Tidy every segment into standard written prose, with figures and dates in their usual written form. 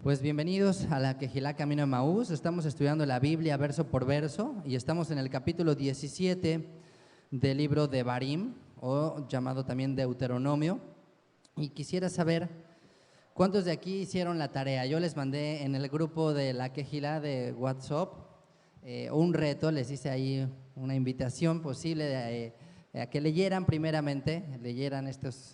Pues bienvenidos a la Quejilá Camino de Emaús. Estamos estudiando la Biblia verso por verso y estamos en el capítulo 17 del libro de Barim, o llamado también Deuteronomio. Y quisiera saber cuántos de aquí hicieron la tarea. Yo les mandé en el grupo de la Quejilá de WhatsApp un reto, les hice ahí una invitación posible a que leyeran primeramente,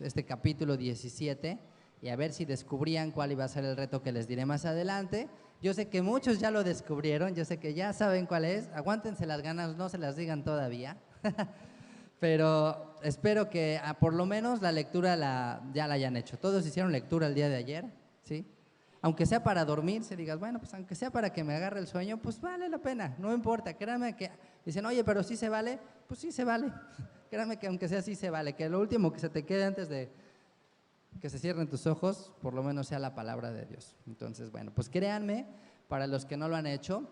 este capítulo 17 y a ver si descubrían cuál iba a ser el reto que les diré más adelante. Yo sé que muchos ya lo descubrieron, yo sé que ya saben cuál es, aguántense las ganas, no se las digan todavía, pero espero que por lo menos la lectura ya la hayan hecho. Todos hicieron lectura el día de ayer, ¿sí? Aunque sea para dormirse, digas, bueno, pues aunque sea para que me agarre el sueño, pues vale la pena, no importa, créanme que dicen, oye, pero sí se vale, pues sí se vale, créanme que aunque sea sí se vale, que lo último que se te quede antes de que se cierren tus ojos, por lo menos sea la palabra de Dios. Entonces, bueno, pues créanme, para los que no lo han hecho,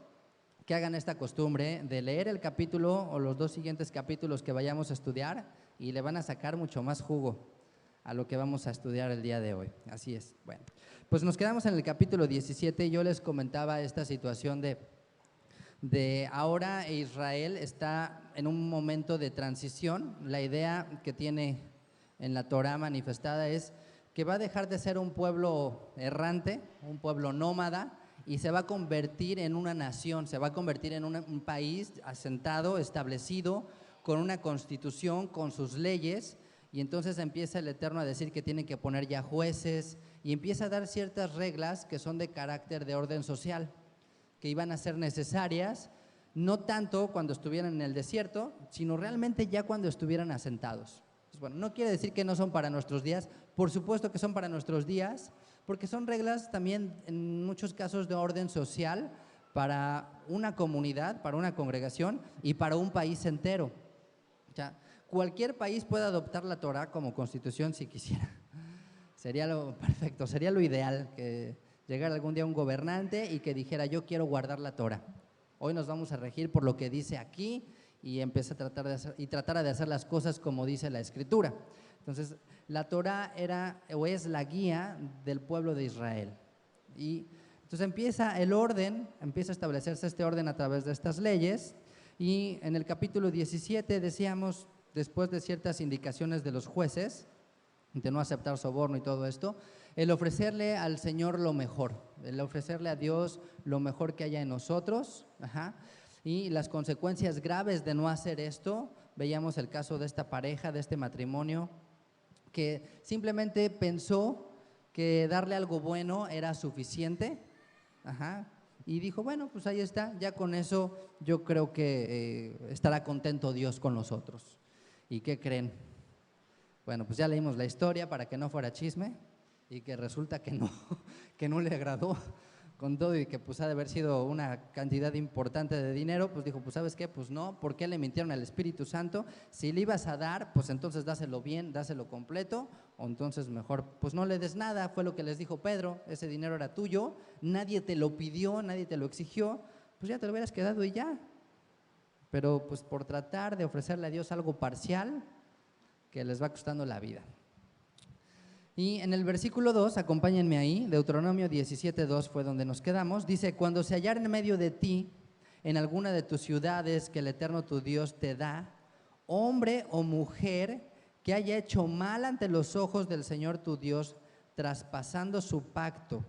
que hagan esta costumbre de leer el capítulo o los dos siguientes capítulos que vayamos a estudiar y le van a sacar mucho más jugo a lo que vamos a estudiar el día de hoy. Así es. Bueno, pues nos quedamos en el capítulo 17 y yo les comentaba esta situación de ahora Israel está en un momento de transición. La idea que tiene en la Torá manifestada es que va a dejar de ser un pueblo errante, un pueblo nómada, y se va a convertir en una nación, se va a convertir en un país asentado, establecido, con una constitución, con sus leyes, y entonces empieza el Eterno a decir que tienen que poner ya jueces, y empieza a dar ciertas reglas que son de carácter de orden social, que iban a ser necesarias, no tanto cuando estuvieran en el desierto, sino realmente ya cuando estuvieran asentados. Bueno, no quiere decir que no son para nuestros días, por supuesto que son para nuestros días, porque son reglas también en muchos casos de orden social para una comunidad, para una congregación y para un país entero. O sea, cualquier país puede adoptar la Torá como constitución si quisiera. Sería lo perfecto, sería lo ideal, que llegara algún día un gobernante y que dijera, yo quiero guardar la Torá. Hoy nos vamos a regir por lo que dice aquí y empieza a tratar de hacer las cosas como dice la Escritura. Entonces, la Torá era o es la guía del pueblo de Israel. Y entonces empieza el orden, empieza a establecerse este orden a través de estas leyes. Y en el capítulo 17 decíamos, después de ciertas indicaciones de los jueces, de no aceptar soborno y todo esto, el ofrecerle al Señor lo mejor, el ofrecerle a Dios lo mejor que haya en nosotros, y las consecuencias graves de no hacer esto. Veíamos el caso de esta pareja, de este matrimonio, que simplemente pensó que darle algo bueno era suficiente, y dijo, bueno, pues ahí está, ya con eso yo creo que estará contento Dios con nosotros. ¿Y qué creen? Bueno, pues ya leímos la historia para que no fuera chisme y que resulta que no le agradó con todo, y que pues ha de haber sido una cantidad importante de dinero. Pues dijo, pues ¿sabes qué? Pues no, ¿por qué le mintieron al Espíritu Santo? Si le ibas a dar, pues entonces dáselo bien, dáselo completo, o entonces mejor pues no le des nada. Fue lo que les dijo Pedro, ese dinero era tuyo, nadie te lo pidió, nadie te lo exigió, pues ya te lo hubieras quedado y ya. Pero pues por tratar de ofrecerle a Dios algo parcial, que les va costando la vida. Y en el versículo 2, acompáñenme ahí, Deuteronomio 17:2 fue donde nos quedamos, dice, cuando se hallara en medio de ti, en alguna de tus ciudades que el Eterno tu Dios te da, hombre o mujer que haya hecho mal ante los ojos del Señor tu Dios, traspasando su pacto,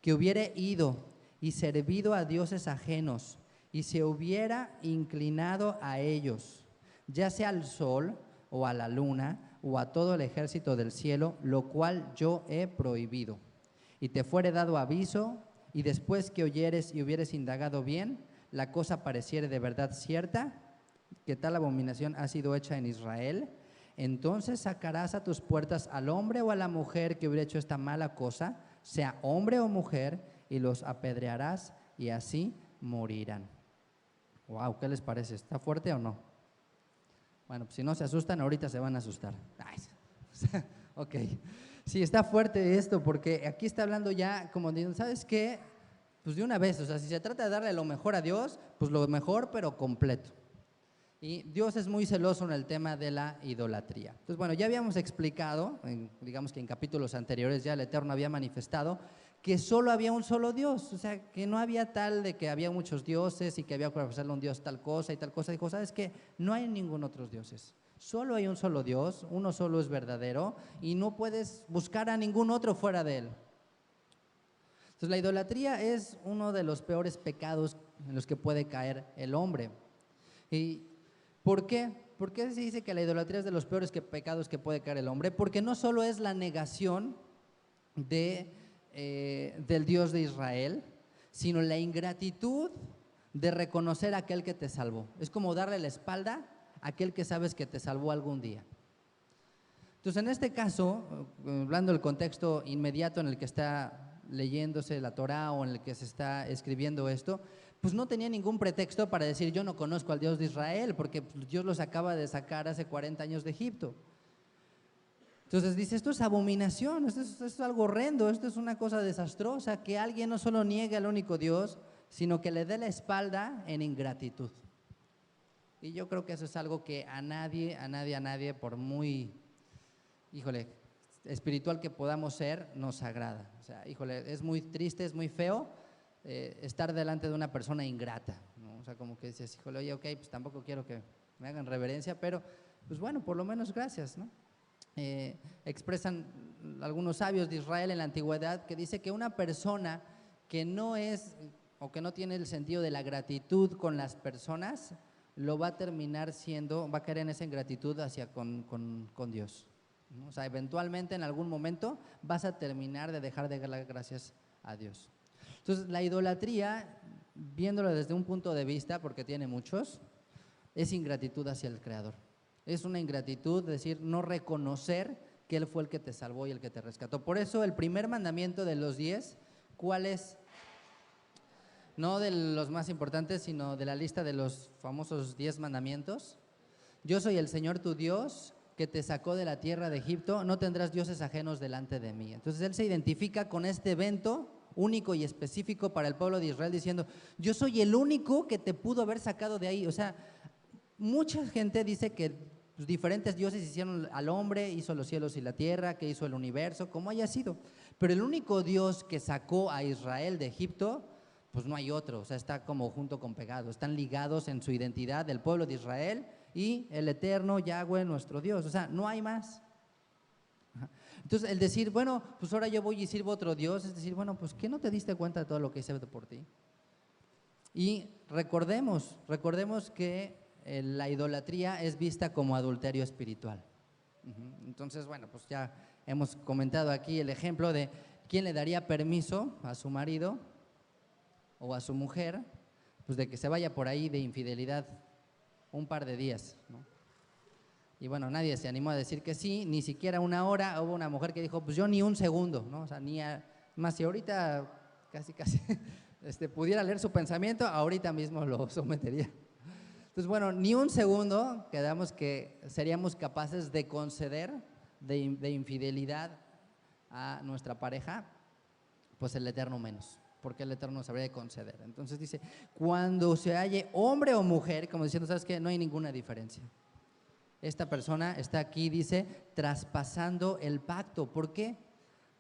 que hubiere ido y servido a dioses ajenos y se hubiera inclinado a ellos, ya sea al sol o a la luna, o a todo el ejército del cielo, lo cual yo he prohibido, y te fuere dado aviso, y después que oyeres y hubieres indagado bien, la cosa pareciere de verdad cierta, que tal abominación ha sido hecha en Israel, entonces sacarás a tus puertas al hombre o a la mujer que hubiera hecho esta mala cosa, sea hombre o mujer, y los apedrearás, y así morirán. Wow, ¿qué les parece? ¿Está fuerte o no? Bueno, pues si no se asustan, ahorita se van a asustar. Ok, sí, está fuerte esto, porque aquí está hablando ya como diciendo, ¿sabes qué? Pues de una vez, o sea, si se trata de darle lo mejor a Dios, pues lo mejor pero completo. Y Dios es muy celoso en el tema de la idolatría. Entonces, bueno, ya habíamos explicado, digamos que en capítulos anteriores ya el Eterno había manifestado que solo había un solo Dios, o sea, que no había tal de que había muchos dioses y que había que ofrecerle a un Dios tal cosa y tal cosa. Dijo, ¿sabes qué? No hay ningún otro dioses, solo hay un solo Dios, uno solo es verdadero y no puedes buscar a ningún otro fuera de él. Entonces, la idolatría es uno de los peores pecados en los que puede caer el hombre. ¿Y por qué? ¿Por qué se dice que la idolatría es de los peores pecados que puede caer el hombre? Porque no solo es la negación del Dios de Israel, sino la ingratitud de reconocer a aquel que te salvó. Es como darle la espalda a aquel que sabes que te salvó algún día. Entonces, en este caso, hablando del contexto inmediato en el que está leyéndose la Torá o en el que se está escribiendo esto, pues no tenía ningún pretexto para decir yo no conozco al Dios de Israel, porque Dios los acaba de sacar hace 40 años de Egipto. Entonces dice, esto es abominación, esto es algo horrendo, esto es una cosa desastrosa, que alguien no solo niegue al único Dios, sino que le dé la espalda en ingratitud. Y yo creo que eso es algo que a nadie, por muy, espiritual que podamos ser, nos agrada. O sea, es muy triste, es muy feo estar delante de una persona ingrata, ¿no? O sea, como que dices, oye, ok, pues tampoco quiero que me hagan reverencia, pero pues bueno, por lo menos gracias, ¿no? Expresan algunos sabios de Israel en la antigüedad que dice que una persona que no es o que no tiene el sentido de la gratitud con las personas, lo va a terminar siendo, va a caer en esa ingratitud hacia con Dios, ¿no? O sea, eventualmente en algún momento vas a terminar de dejar de dar gracias a Dios. Entonces, la idolatría, viéndolo desde un punto de vista, porque tiene muchos, es ingratitud hacia el Creador. Es una ingratitud, es decir, no reconocer que Él fue el que te salvó y el que te rescató. Por eso el primer mandamiento de los 10, ¿cuál es? No de los más importantes, sino de la lista de los famosos 10 mandamientos. Yo soy el Señor tu Dios, que te sacó de la tierra de Egipto, no tendrás dioses ajenos delante de mí. Entonces Él se identifica con este evento único y específico para el pueblo de Israel, diciendo, yo soy el único que te pudo haber sacado de ahí. O sea, mucha gente dice que diferentes dioses hicieron al hombre, hizo los cielos y la tierra, que hizo el universo, como haya sido. Pero el único Dios que sacó a Israel de Egipto, pues no hay otro. O sea, está como junto con pegado. Están ligados en su identidad del pueblo de Israel y el eterno Yahweh, nuestro Dios. O sea, no hay más. Entonces, el decir, bueno, pues ahora yo voy y sirvo a otro Dios, es decir, bueno, pues ¿qué no te diste cuenta de todo lo que hice por ti? Y recordemos que la idolatría es vista como adulterio espiritual. Entonces, bueno, pues ya hemos comentado aquí el ejemplo de quién le daría permiso a su marido o a su mujer, pues de que se vaya por ahí de infidelidad un par de días, ¿no? Y bueno, nadie se animó a decir que sí, ni siquiera una hora. Hubo una mujer que dijo, pues yo ni un segundo, ¿no? O sea, más si ahorita casi pudiera leer su pensamiento, ahorita mismo lo sometería. Entonces, bueno, ni un segundo quedamos que seríamos capaces de conceder de infidelidad a nuestra pareja, pues el Eterno menos, porque el Eterno sabría de conceder. Entonces dice, cuando se halle hombre o mujer, como diciendo, ¿sabes qué? No hay ninguna diferencia. Esta persona está aquí, dice, traspasando el pacto. ¿Por qué?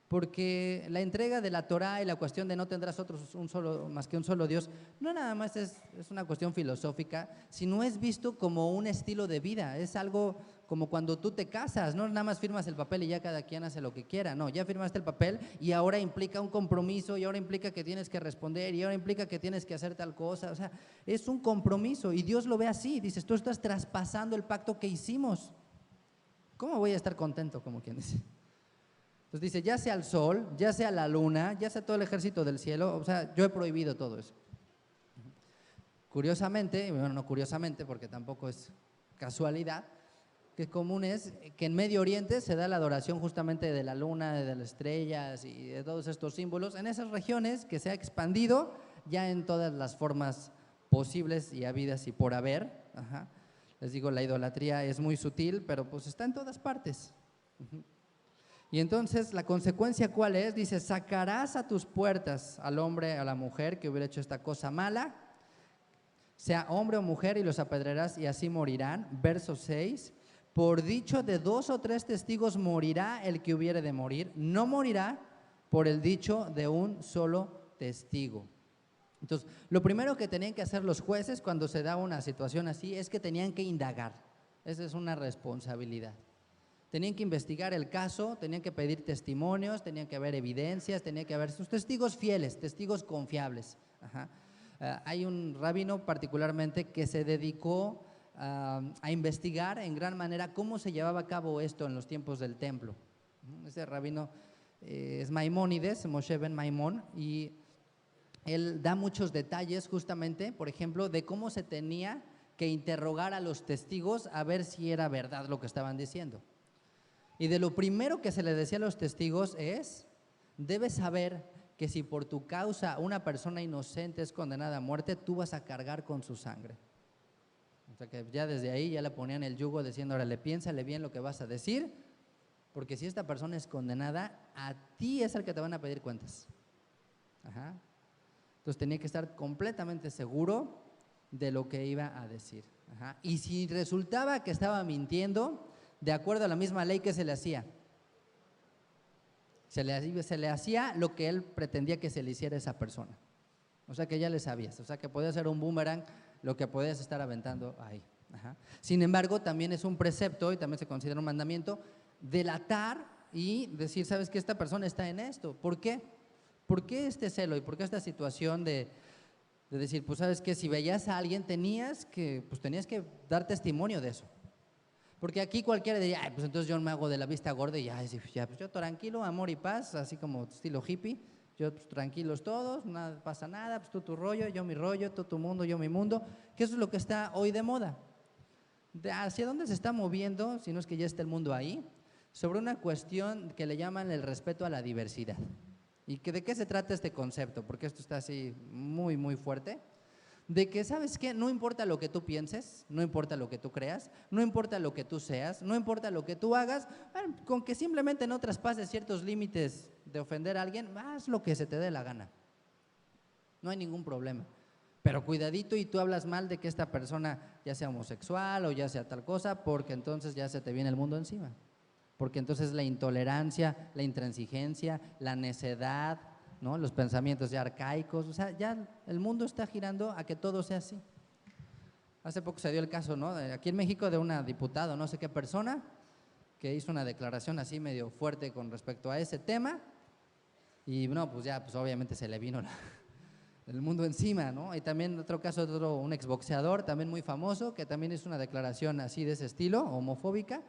Porque la entrega de la Torá y la cuestión de no tendrás más que un solo Dios, no nada más es una cuestión filosófica, sino es visto como un estilo de vida. Es algo como cuando tú te casas, no nada más firmas el papel y ya cada quien hace lo que quiera. No, ya firmaste el papel y ahora implica un compromiso, y ahora implica que tienes que responder, y ahora implica que tienes que hacer tal cosa. O sea, es un compromiso y Dios lo ve así. Dices, tú estás traspasando el pacto que hicimos. ¿Cómo voy a estar contento, como quien dice? Entonces dice, ya sea el sol, ya sea la luna, ya sea todo el ejército del cielo, o sea, yo he prohibido todo eso. Curiosamente, bueno, no curiosamente porque tampoco es casualidad, que común es que en Medio Oriente se da la adoración justamente de la luna, de las estrellas y de todos estos símbolos, en esas regiones que se ha expandido ya en todas las formas posibles y habidas y por haber. Les digo, la idolatría es muy sutil, pero pues está en todas partes. Y entonces la consecuencia ¿cuál es? Dice, sacarás a tus puertas al hombre, a la mujer que hubiera hecho esta cosa mala, sea hombre o mujer, y los apedrearás y así morirán. Verso 6, por dicho de 2 o 3 testigos morirá el que hubiere de morir, no morirá por el dicho de un solo testigo. Entonces, lo primero que tenían que hacer los jueces cuando se da una situación así es que tenían que indagar. Esa es una responsabilidad. Tenían que investigar el caso, tenían que pedir testimonios, tenían que haber evidencias, tenían que haber sus testigos fieles, testigos confiables. Ajá. Hay un rabino particularmente que se dedicó a investigar en gran manera cómo se llevaba a cabo esto en los tiempos del templo. Ese rabino es Maimónides, Moshe ben Maimón, y él da muchos detalles justamente, por ejemplo, de cómo se tenía que interrogar a los testigos a ver si era verdad lo que estaban diciendo. Y de lo primero que se le decía a los testigos es: debes saber que si por tu causa una persona inocente es condenada a muerte, tú vas a cargar con su sangre. O sea que ya desde ahí ya le ponían el yugo diciendo: órale, piénsale bien lo que vas a decir, porque si esta persona es condenada, a ti es el que te van a pedir cuentas. Ajá. Entonces tenía que estar completamente seguro de lo que iba a decir. Ajá. Y si resultaba que estaba mintiendo, de acuerdo a la misma ley, ¿qué se le hacía? Se le hacía lo que él pretendía que se le hiciera a esa persona. O sea que ya le sabías, o sea que podía ser un boomerang lo que podías estar aventando ahí. Ajá. Sin embargo, también es un precepto y también se considera un mandamiento delatar y decir: ¿sabes qué? Esta persona está en esto. ¿Por qué? ¿Por qué este celo y por qué esta situación de decir, pues sabes que si veías a alguien tenías que dar testimonio de eso? Porque aquí cualquiera diría: ay, pues entonces yo me hago de la vista gorda y ya, pues yo tranquilo, amor y paz, así como estilo hippie, yo pues, tranquilos todos, nada pasa nada, pues tú tu rollo, yo mi rollo, tú tu mundo, yo mi mundo, que eso es lo que está hoy de moda. ¿Hacia dónde se está moviendo, si no es que ya está el mundo ahí? Sobre una cuestión que le llaman el respeto a la diversidad. ¿Y de qué se trata este concepto? Porque esto está así muy, muy fuerte. De que, ¿sabes qué? No importa lo que tú pienses, no importa lo que tú creas, no importa lo que tú seas, no importa lo que tú hagas, con que simplemente no traspases ciertos límites de ofender a alguien, haz lo que se te dé la gana. No hay ningún problema. Pero cuidadito y tú hablas mal de que esta persona ya sea homosexual o ya sea tal cosa, porque entonces ya se te viene el mundo encima. Porque entonces la intolerancia, la intransigencia, la necedad, ¿no? Los pensamientos ya arcaicos, o sea, ya el mundo está girando a que todo sea así. Hace poco se dio el caso, ¿no? Aquí en México, de una diputada, no sé qué persona, que hizo una declaración así medio fuerte con respecto a ese tema, y no, pues ya, pues obviamente se le vino el mundo encima, ¿no? Y también otro caso de un exboxeador también muy famoso, que también hizo una declaración así de ese estilo, homofóbica,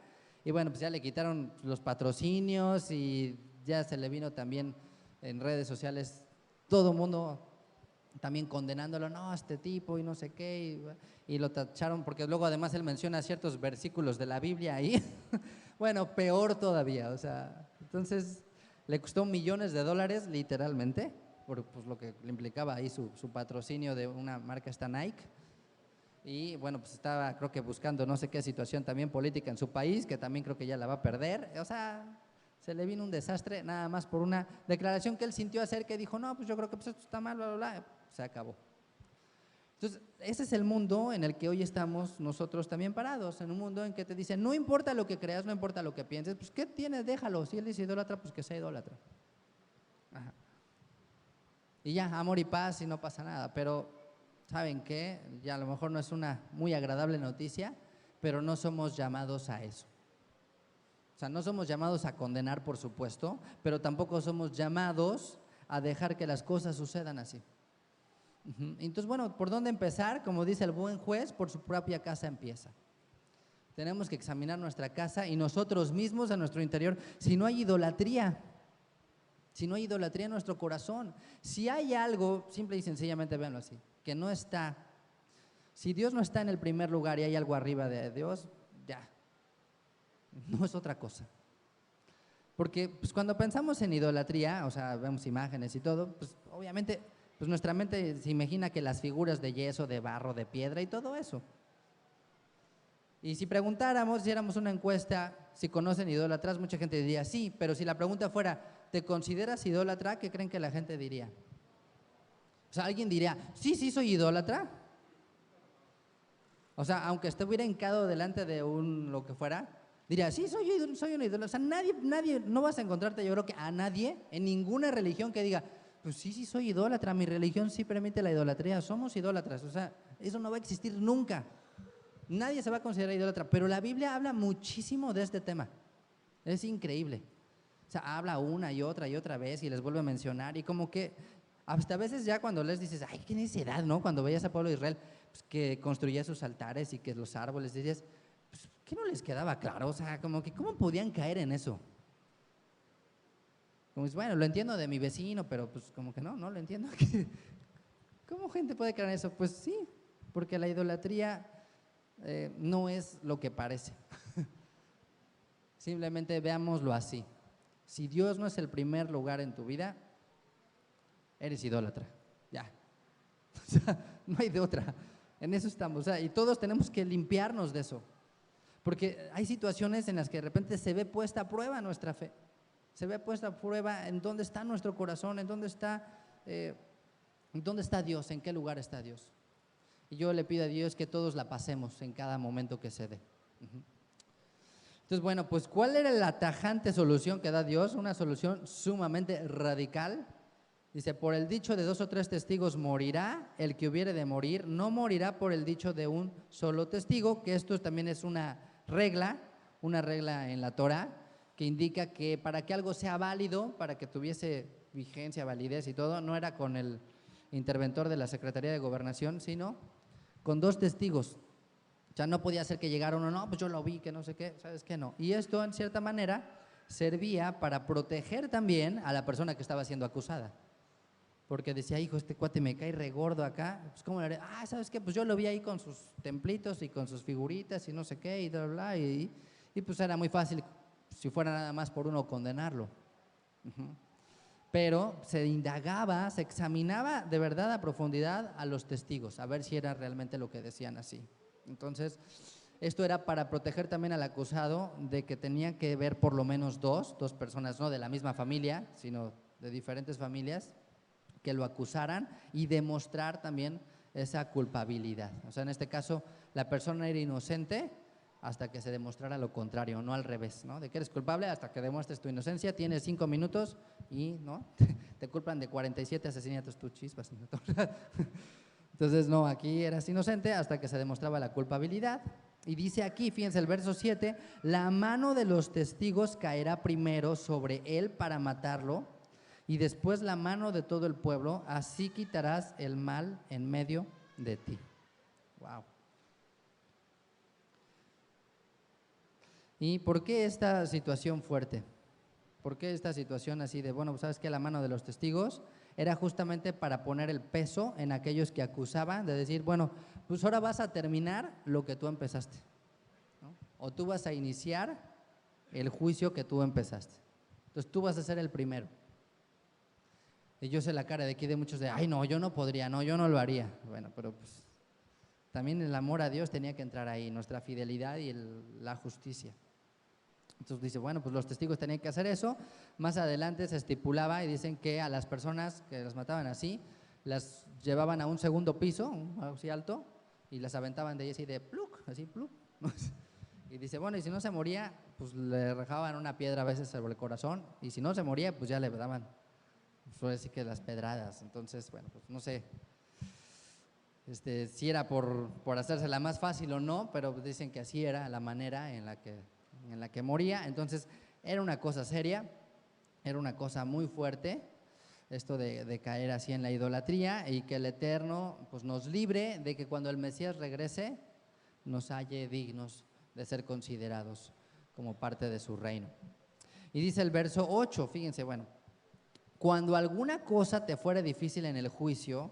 y bueno, pues ya le quitaron los patrocinios y ya se le vino también en redes sociales todo el mundo también condenándolo: no, este tipo y no sé qué, y lo tacharon porque luego además él menciona ciertos versículos de la Biblia ahí. Bueno, peor todavía, o sea, entonces le costó millones de dólares literalmente, por pues, lo que le implicaba ahí su patrocinio de una marca, esta Nike. Y bueno, pues estaba creo que buscando no sé qué situación también política en su país, que también creo que ya la va a perder. O sea, se le vino un desastre nada más por una declaración que él sintió hacer, que dijo: no, pues yo creo que pues esto está mal, bla, bla, bla. Se acabó. Entonces, ese es el mundo en el que hoy estamos nosotros también parados, en un mundo en que te dicen: no importa lo que creas, no importa lo que pienses, pues ¿qué tienes? Déjalo. Si él es idólatra, pues que sea idólatra. Ajá. Y ya, amor y paz y no pasa nada. Pero ¿saben qué? Ya a lo mejor no es una muy agradable noticia, pero no somos llamados a eso. O sea, no somos llamados a condenar, por supuesto, pero tampoco somos llamados a dejar que las cosas sucedan así. Entonces, bueno, ¿por dónde empezar? Como dice el buen juez, por su propia casa empieza. Tenemos que examinar nuestra casa y nosotros mismos, a nuestro interior, si no hay idolatría. Si no hay idolatría en nuestro corazón, si hay algo, simple y sencillamente véanlo así, que no está, si Dios no está en el primer lugar y hay algo arriba de Dios, ya, no es otra cosa. Porque pues, cuando pensamos en idolatría, o sea, vemos imágenes y todo, pues obviamente pues, nuestra mente se imagina que las figuras de yeso, de barro, de piedra y todo eso. Y si preguntáramos, hiciéramos una encuesta, si conocen idólatras, mucha gente diría sí, pero si la pregunta fuera: ¿te consideras idólatra? ¿Qué creen que la gente diría? O sea, alguien diría: sí, sí soy idólatra. O sea, aunque estuviera hincado delante de un lo que fuera, diría, sí, soy un ídolo. O sea, nadie, no vas a encontrarte, yo creo que a nadie, en ninguna religión que diga, pues sí, soy idólatra, mi religión sí permite la idolatría, somos idólatras. O sea, eso no va a existir nunca. Nadie se va a considerar idólatra, pero la Biblia habla muchísimo de este tema. Es increíble. O sea, habla una y otra vez y les vuelve a mencionar y como que hasta a veces ya cuando les dices, ay, qué necesidad, ¿no? Cuando veías al pueblo de Israel pues, que construía sus altares y que los árboles, dices, pues, ¿qué no les quedaba claro? O sea, como que ¿cómo podían caer en eso? Como dices, bueno, lo entiendo de mi vecino, pero pues como que no lo entiendo. ¿Cómo gente puede caer en eso? Pues sí, porque la idolatría no es lo que parece. Simplemente veámoslo así. Si Dios no es el primer lugar en tu vida, eres idólatra. Ya. O sea, no hay de otra. En eso estamos. O sea, y todos tenemos que limpiarnos de eso. Porque hay situaciones en las que de repente se ve puesta a prueba nuestra fe. Se ve puesta a prueba en dónde está nuestro corazón, en dónde está Dios, en qué lugar está Dios. Y yo le pido a Dios que todos la pasemos en cada momento que se dé. Entonces, bueno, pues ¿cuál era la tajante solución que da Dios? Una solución sumamente radical. Dice, por el dicho de 2 o 3 testigos morirá el que hubiere de morir, no morirá por el dicho de un solo testigo, que esto también es una regla en la Torah, que indica que para que algo sea válido, para que tuviese vigencia, validez y todo, no era con el interventor de la Secretaría de Gobernación, sino con 2 testigos. O sea, no podía ser que llegara uno, no, pues yo lo vi, que no sé qué, ¿sabes qué? No. Y esto, en cierta manera, servía para proteger también a la persona que estaba siendo acusada. Porque decía, hijo, este cuate me cae regordo acá. Pues, ¿cómo le haré? Ah, ¿sabes qué? Pues yo lo vi ahí con sus templitos y con sus figuritas y no sé qué, y bla, bla, bla. Y pues era muy fácil, si fuera nada más por uno, condenarlo. Pero se indagaba, se examinaba de verdad a profundidad a los testigos, a ver si era realmente lo que decían así. Entonces, esto era para proteger también al acusado de que tenía que ver por lo menos dos personas, no de la misma familia, sino de diferentes familias, que lo acusaran y demostrar también esa culpabilidad. O sea, en este caso, la persona era inocente hasta que se demostrara lo contrario, no al revés, ¿no? De que eres culpable hasta que demuestres tu inocencia, tienes 5 minutos y, ¿no? Te culpan de 47 asesinatos, tú chispas. Entonces, no, aquí eras inocente hasta que se demostraba la culpabilidad. Y dice aquí, fíjense el verso 7, la mano de los testigos caerá primero sobre él para matarlo y después la mano de todo el pueblo, así quitarás el mal en medio de ti. Wow. ¿Y por qué esta situación fuerte? ¿Por qué esta situación así de, bueno, sabes que la mano de los testigos era justamente para poner el peso en aquellos que acusaban, de decir, bueno, pues ahora vas a terminar lo que tú empezaste, ¿no? O tú vas a iniciar el juicio que tú empezaste. Entonces tú vas a ser el primero. Y yo sé la cara de aquí de muchos de, ay no, yo no podría, no, yo no lo haría. Bueno, pero pues también el amor a Dios tenía que entrar ahí, nuestra fidelidad y la justicia. Entonces dice, bueno, pues los testigos tenían que hacer eso. Más adelante se estipulaba y dicen que a las personas que las mataban así, las llevaban a un segundo piso, así alto, y las aventaban de ahí así de pluk, así pluk. Y dice, bueno, y si no se moría, pues le rejaban una piedra a veces sobre el corazón, y si no se moría, pues ya le daban, pues así que las pedradas. Entonces, bueno, pues no sé si era por hacérsela más fácil o no, pero dicen que así era la manera en la que moría. Entonces era una cosa seria, era una cosa muy fuerte, esto de caer así en la idolatría, y que el Eterno pues nos libre de que cuando el Mesías regrese nos halle dignos de ser considerados como parte de su reino. Y dice el verso 8, fíjense, bueno, cuando alguna cosa te fuere difícil en el juicio,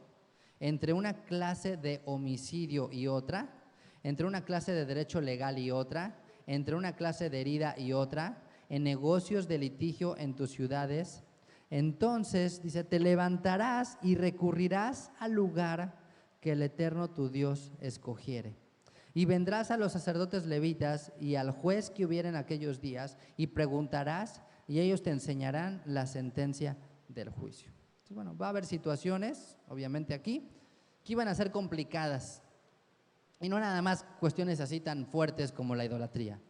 entre una clase de homicidio y otra, entre una clase de derecho legal y otra, entre una clase de herida y otra, en negocios de litigio en tus ciudades, entonces, dice, te levantarás y recurrirás al lugar que el Eterno tu Dios escogiere. Y vendrás a los sacerdotes levitas y al juez que hubiera en aquellos días y preguntarás y ellos te enseñarán la sentencia del juicio. Entonces, bueno, va a haber situaciones, obviamente aquí, que iban a ser complicadas. Y no nada más cuestiones así tan fuertes como la idolatría.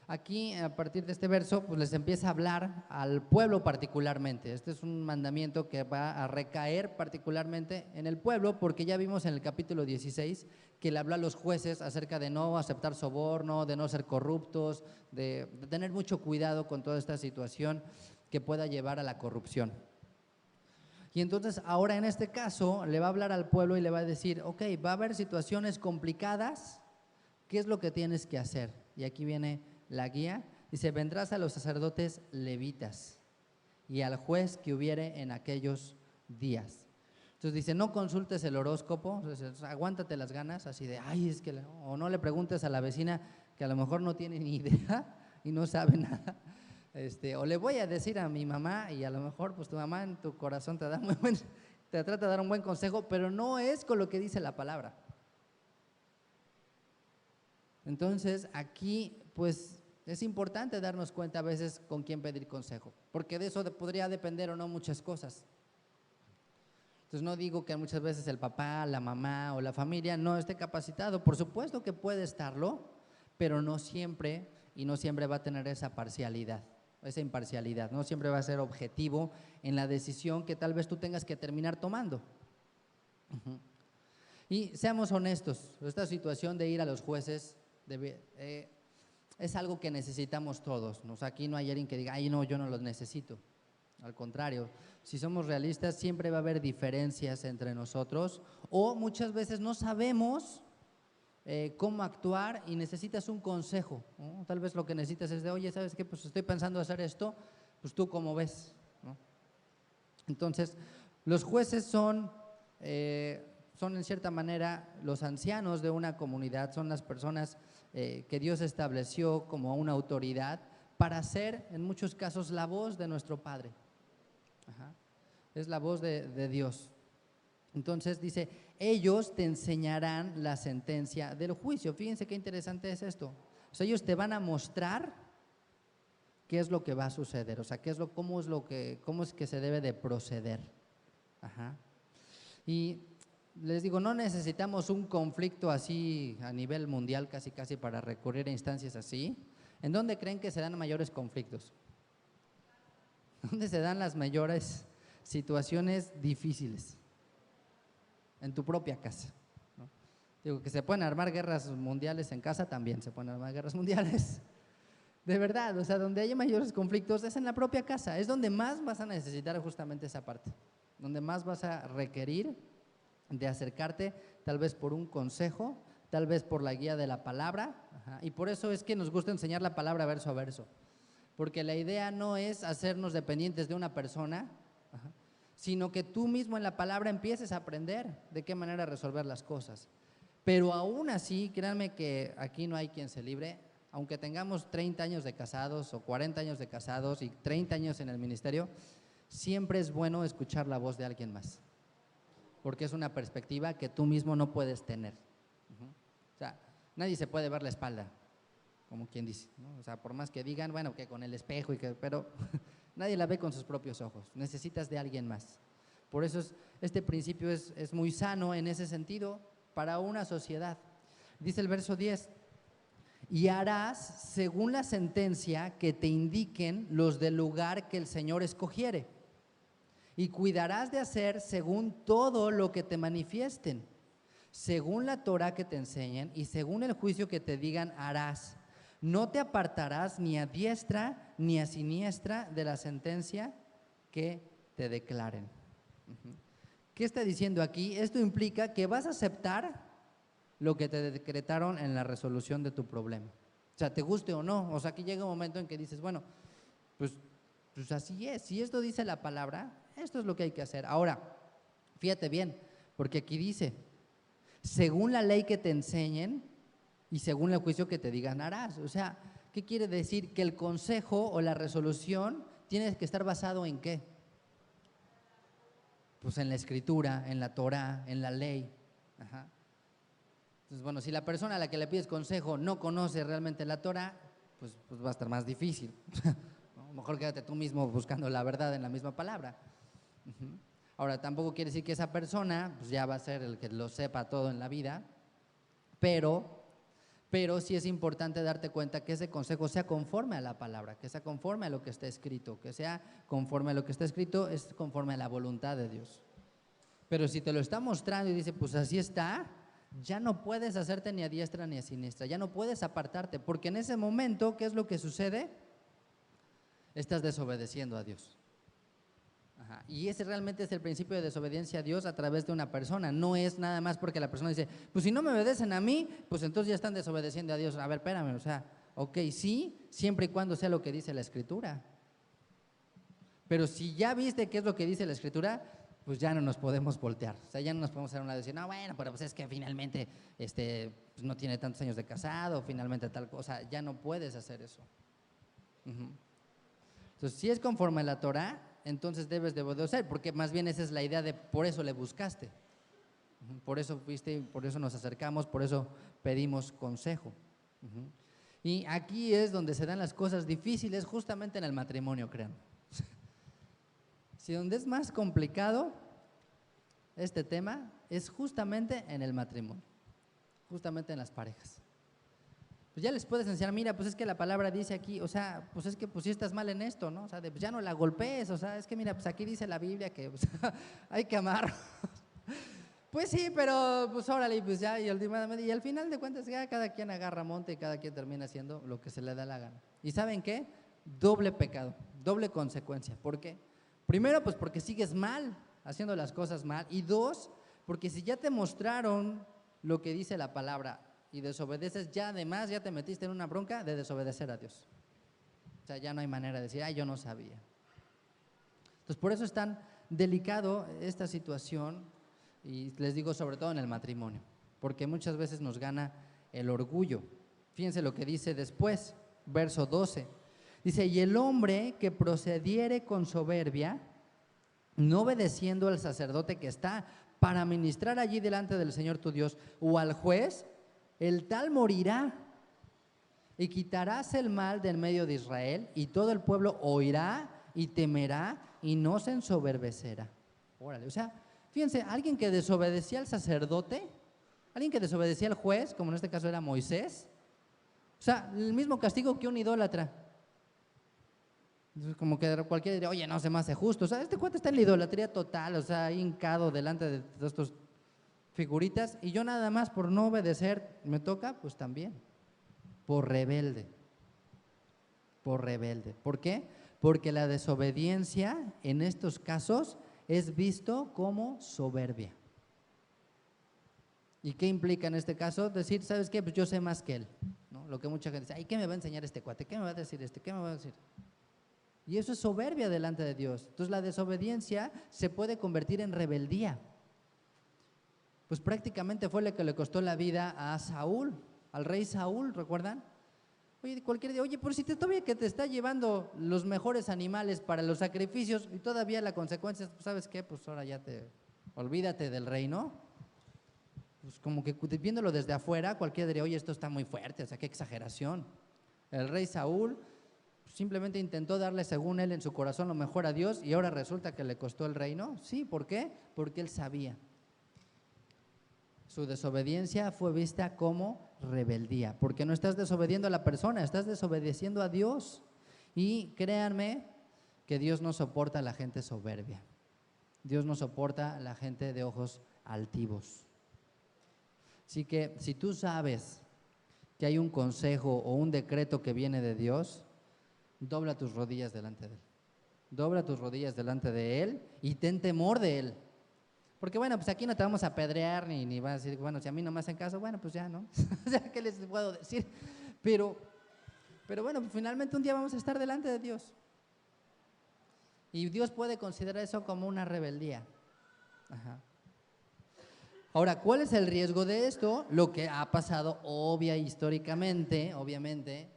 Aquí, a partir de este verso, pues les empieza a hablar al pueblo particularmente. Este es un mandamiento que va a recaer particularmente en el pueblo, porque ya vimos en el capítulo 16 que le habla a los jueces acerca de no aceptar soborno, de no ser corruptos, de tener mucho cuidado con toda esta situación que pueda llevar a la corrupción. Y entonces ahora en este caso le va a hablar al pueblo y le va a decir, ok, va a haber situaciones complicadas, ¿qué es lo que tienes que hacer? Y aquí viene la guía, dice, vendrás a los sacerdotes levitas y al juez que hubiere en aquellos días. Entonces dice, no consultes el horóscopo, entonces, aguántate las ganas, así de, ay, es que, o no le preguntes a la vecina que a lo mejor no tiene ni idea y no sabe nada. O le voy a decir a mi mamá y a lo mejor pues tu mamá en tu corazón te trata de dar un buen consejo, pero no es con lo que dice la palabra. Entonces aquí pues es importante darnos cuenta a veces con quién pedir consejo, porque de eso podría depender o no muchas cosas. Entonces no digo que muchas veces el papá, la mamá o la familia no esté capacitado, por supuesto que puede estarlo, pero no siempre y no siempre va a tener esa parcialidad, esa imparcialidad, no siempre va a ser objetivo en la decisión que tal vez tú tengas que terminar tomando. Y seamos honestos, esta situación de ir a los jueces es algo que necesitamos todos. O sea, aquí no hay alguien que diga, ay no, yo no los necesito. Al contrario, si somos realistas siempre va a haber diferencias entre nosotros o muchas veces no sabemos cómo actuar y necesitas un consejo, ¿no? Tal vez lo que necesitas es de, oye, ¿sabes qué? Pues estoy pensando hacer esto, pues tú cómo ves, ¿no? Entonces, los jueces son en cierta manera los ancianos de una comunidad, son las personas que Dios estableció como una autoridad para ser en muchos casos la voz de nuestro Padre. Ajá. Es la voz de Dios. Entonces dice, ellos te enseñarán la sentencia del juicio. Fíjense qué interesante es esto. O sea, ellos te van a mostrar qué es lo que va a suceder, o sea, cómo es que se debe de proceder. Ajá. Y les digo, no necesitamos un conflicto así a nivel mundial casi para recurrir a instancias así. ¿En dónde creen que se dan mayores conflictos? ¿Dónde se dan las mayores situaciones difíciles? En tu propia casa, ¿no? Digo, que se pueden armar guerras mundiales en casa, también se pueden armar guerras mundiales. De verdad, o sea, donde haya mayores conflictos es en la propia casa, es donde más vas a necesitar justamente esa parte, donde más vas a requerir de acercarte, tal vez por un consejo, tal vez por la guía de la palabra. Ajá. Y por eso es que nos gusta enseñar la palabra verso a verso, porque la idea no es hacernos dependientes de una persona, ajá, sino que tú mismo en la palabra empieces a aprender de qué manera resolver las cosas. Pero aún así, créanme que aquí no hay quien se libre, aunque tengamos 30 años de casados o 40 años de casados y 30 años en el ministerio, siempre es bueno escuchar la voz de alguien más, porque es una perspectiva que tú mismo no puedes tener. O sea, nadie se puede ver la espalda, como quien dice, ¿no? O sea, por más que digan, bueno, que con el espejo, pero nadie la ve con sus propios ojos, necesitas de alguien más. Por eso este principio es muy sano en ese sentido para una sociedad. Dice el verso 10, y harás según la sentencia que te indiquen los del lugar que el Señor escogiere, y cuidarás de hacer según todo lo que te manifiesten, según la Torá que te enseñen y según el juicio que te digan harás. No te apartarás ni a diestra ni a siniestra de la sentencia que te declaren. ¿Qué está diciendo aquí? Esto implica que vas a aceptar lo que te decretaron en la resolución de tu problema. O sea, te guste o no. O sea, que llega un momento en que dices, bueno, pues así es. Si esto dice la palabra, esto es lo que hay que hacer. Ahora, fíjate bien, porque aquí dice, según la ley que te enseñen y según el juicio que te digan harás. O sea, ¿qué quiere decir? Que el consejo o la resolución tiene que estar basado ¿en qué? Pues en la escritura, en la Torá, en la ley. Ajá. Entonces, bueno, si la persona a la que le pides consejo no conoce realmente la Torá, pues va a estar más difícil. ¿No? Mejor quédate tú mismo buscando la verdad en la misma palabra. Ahora, tampoco quiere decir que esa persona pues ya va a ser el que lo sepa todo en la vida, pero sí es importante darte cuenta que ese consejo sea conforme a la palabra, que sea conforme a lo que está escrito, que sea conforme a lo que está escrito, es conforme a la voluntad de Dios. Pero si te lo está mostrando y dice, pues así está, ya no puedes hacerte ni a diestra ni a siniestra, ya no puedes apartarte, porque en ese momento, ¿qué es lo que sucede? Estás desobedeciendo a Dios. Ajá. Y ese realmente es el principio de desobediencia a Dios a través de una persona. No es nada más porque la persona dice, pues si no me obedecen a mí, pues entonces ya están desobedeciendo a Dios. A ver, espérame, o sea, ok, sí, siempre y cuando sea lo que dice la Escritura. Pero si ya viste qué es lo que dice la Escritura, pues ya no nos podemos voltear. O sea, ya no nos podemos hacer un lado y decir, no, bueno, pero pues es que finalmente pues no tiene tantos años de casado, finalmente tal cosa. Ya no puedes hacer eso. Entonces, si es conforme a la Torah, entonces debes de obedecer, porque más bien esa es la idea de por eso le buscaste. Por eso fuiste, por eso nos acercamos, por eso pedimos consejo. Y aquí es donde se dan las cosas difíciles, justamente en el matrimonio, crean. Si donde es más complicado este tema es justamente en el matrimonio, justamente en las parejas. Pues ya les puedes enseñar, mira, pues es que la palabra dice aquí, o sea, pues es que pues sí estás mal en esto, ¿no? O sea, pues ya no la golpees, o sea, es que mira, pues aquí dice la Biblia que o sea, hay que amar. Pues sí, pero pues órale, pues ya, y al final de cuentas ya cada quien agarra monte y cada quien termina haciendo lo que se le da la gana. ¿Y saben qué? Doble pecado, doble consecuencia. ¿Por qué? Primero, pues porque sigues mal, haciendo las cosas mal. Y dos, porque si ya te mostraron lo que dice la palabra y desobedeces, ya además ya te metiste en una bronca de desobedecer a Dios. O sea, ya no hay manera de decir, ay, yo no sabía. Entonces, por eso es tan delicado esta situación, y les digo sobre todo en el matrimonio, porque muchas veces nos gana el orgullo. Fíjense lo que dice después, verso 12. Dice, y el hombre que procediere con soberbia, no obedeciendo al sacerdote que está para ministrar allí delante del Señor tu Dios, o al juez, el tal morirá. Y quitarás el mal del medio de Israel, y todo el pueblo oirá y temerá y no se ensoberbecerá. Órale, o sea, fíjense, alguien que desobedecía al sacerdote, alguien que desobedecía al juez, como en este caso era Moisés, o sea, el mismo castigo que un idólatra. Entonces, como que cualquiera diría, oye, no se me hace justo. O sea, este cuate está en la idolatría total, o sea, hincado delante de todos estos figuritas, y yo nada más por no obedecer, me toca, pues también. Por rebelde. Por rebelde. ¿Por qué? Porque la desobediencia en estos casos es visto como soberbia. ¿Y qué implica en este caso? Decir, ¿sabes qué? Pues yo sé más que él, ¿no? Lo que mucha gente dice, ay, ¿qué me va a enseñar este cuate? ¿Qué me va a decir este? ¿Qué me va a decir? Y eso es soberbia delante de Dios. Entonces la desobediencia se puede convertir en rebeldía. Pues prácticamente fue lo que le costó la vida a Saúl, al rey Saúl, ¿recuerdan? Oye, cualquier día, oye, por si todavía que te está llevando los mejores animales para los sacrificios y todavía la consecuencia, ¿sabes qué? Pues ahora ya olvídate del reino. Pues como que viéndolo desde afuera, cualquiera diría, oye, esto está muy fuerte, o sea, qué exageración. El rey Saúl simplemente intentó darle, según él, en su corazón lo mejor a Dios, y ahora resulta que le costó el reino. Sí, ¿por qué? Porque él sabía. Su desobediencia fue vista como rebeldía, porque no estás desobediendo a la persona, estás desobedeciendo a Dios. Y créanme que Dios no soporta a la gente soberbia. Dios no soporta a la gente de ojos altivos. Así que si tú sabes que hay un consejo o un decreto que viene de Dios, dobla tus rodillas delante de Él. Dobla tus rodillas delante de Él y ten temor de Él. Porque bueno, pues aquí no te vamos a apedrear ni vas a decir, bueno, si a mí no me hacen caso, bueno, pues ya, ¿no? O sea, ¿qué les puedo decir? Pero bueno, pues finalmente un día vamos a estar delante de Dios. Y Dios puede considerar eso como una rebeldía. Ajá. Ahora, ¿cuál es el riesgo de esto? Lo que ha pasado históricamente, obviamente,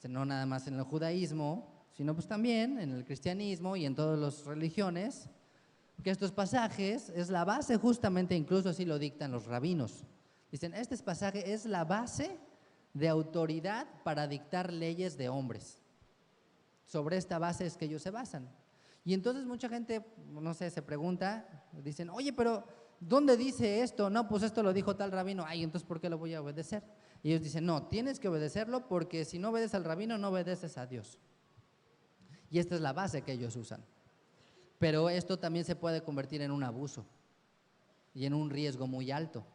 pues no nada más en el judaísmo, sino pues también en el cristianismo y en todas las religiones, que estos pasajes es la base, justamente, incluso así lo dictan los rabinos. Dicen, este pasaje es la base de autoridad para dictar leyes de hombres. Sobre esta base es que ellos se basan. Y entonces mucha gente, no sé, se pregunta, dicen, oye, pero ¿dónde dice esto? No, pues esto lo dijo tal rabino. Ay, entonces ¿por qué lo voy a obedecer? Y ellos dicen, no, tienes que obedecerlo porque si no obedeces al rabino, no obedeces a Dios. Y esta es la base que ellos usan. Pero esto también se puede convertir en un abuso y en un riesgo muy alto.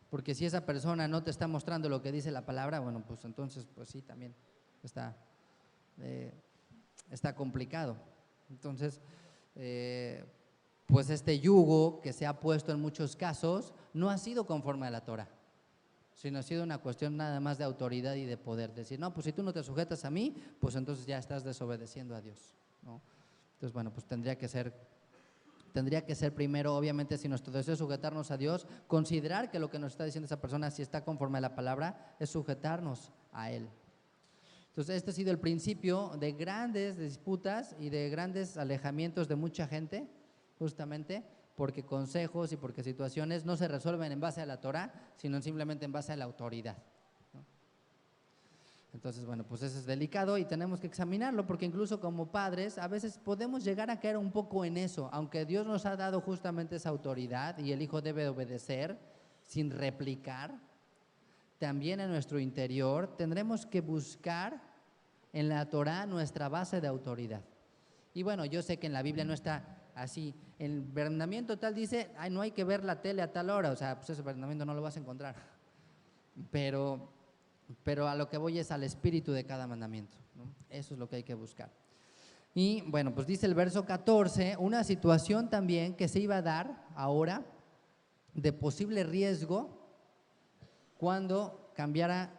Porque si esa persona no te está mostrando lo que dice la palabra, bueno, pues entonces, pues sí, también está complicado. Entonces, pues este yugo que se ha puesto en muchos casos no ha sido conforme a la Torah, sino ha sido una cuestión nada más de autoridad y de poder. Decir, no, pues si tú no te sujetas a mí, pues entonces ya estás desobedeciendo a Dios, ¿no? Entonces, bueno, pues tendría que ser primero, obviamente, si nuestro deseo es sujetarnos a Dios, considerar que lo que nos está diciendo esa persona, si está conforme a la palabra, es sujetarnos a Él. Entonces, este ha sido el principio de grandes disputas y de grandes alejamientos de mucha gente, justamente porque consejos y porque situaciones no se resuelven en base a la Torah, sino simplemente en base a la autoridad, ¿no? Entonces, bueno, pues eso es delicado y tenemos que examinarlo, porque incluso como padres a veces podemos llegar a caer un poco en eso, aunque Dios nos ha dado justamente esa autoridad y el hijo debe obedecer sin replicar. También en nuestro interior tendremos que buscar en la Torah nuestra base de autoridad. Y bueno, yo sé que en la Biblia no está así, el mandamiento tal dice, ay, no hay que ver la tele a tal hora, o sea, pues ese mandamiento no lo vas a encontrar, pero a lo que voy es al espíritu de cada mandamiento, ¿no? Eso es lo que hay que buscar. Y bueno, pues dice el verso 14, una situación también que se iba a dar ahora de posible riesgo cuando cambiara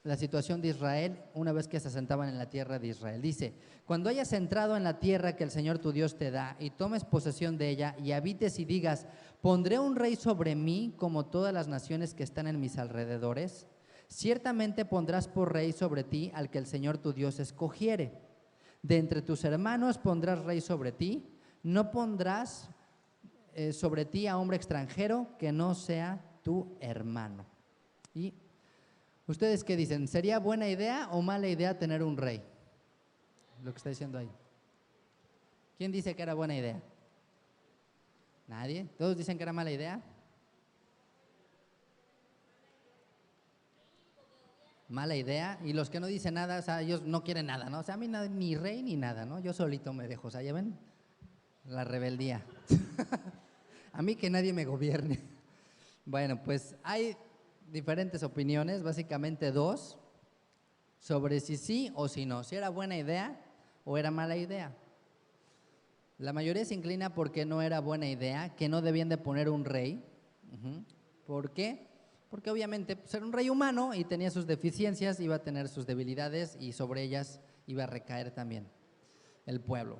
la situación de Israel una vez que se asentaban en la tierra de Israel. Dice, cuando hayas entrado en la tierra que el Señor tu Dios te da y tomes posesión de ella y habites y digas, pondré un rey sobre mí como todas las naciones que están en mis alrededores, ciertamente pondrás por rey sobre ti al que el Señor tu Dios escogiere. De entre tus hermanos pondrás rey sobre ti, no pondrás sobre ti a hombre extranjero que no sea tu hermano. ¿Y ustedes qué dicen? ¿Sería buena idea o mala idea tener un rey? Lo que está diciendo ahí. ¿Quién dice que era buena idea? ¿Nadie? ¿Todos dicen que era mala idea? Mala idea. Y los que no dicen nada, o sea, ellos no quieren nada, ¿no? O sea, a mí ni rey ni nada, ¿no? Yo solito me dejo, o sea, ¿ya ven? La rebeldía. A mí que nadie me gobierne. Bueno, pues hay diferentes opiniones, básicamente dos, sobre si sí o si no, si era buena idea o era mala idea. La mayoría se inclina porque no era buena idea, que no debían de poner un rey. ¿Por qué? Porque obviamente pues, era un rey humano y tenía sus deficiencias, iba a tener sus debilidades y sobre ellas iba a recaer también el pueblo.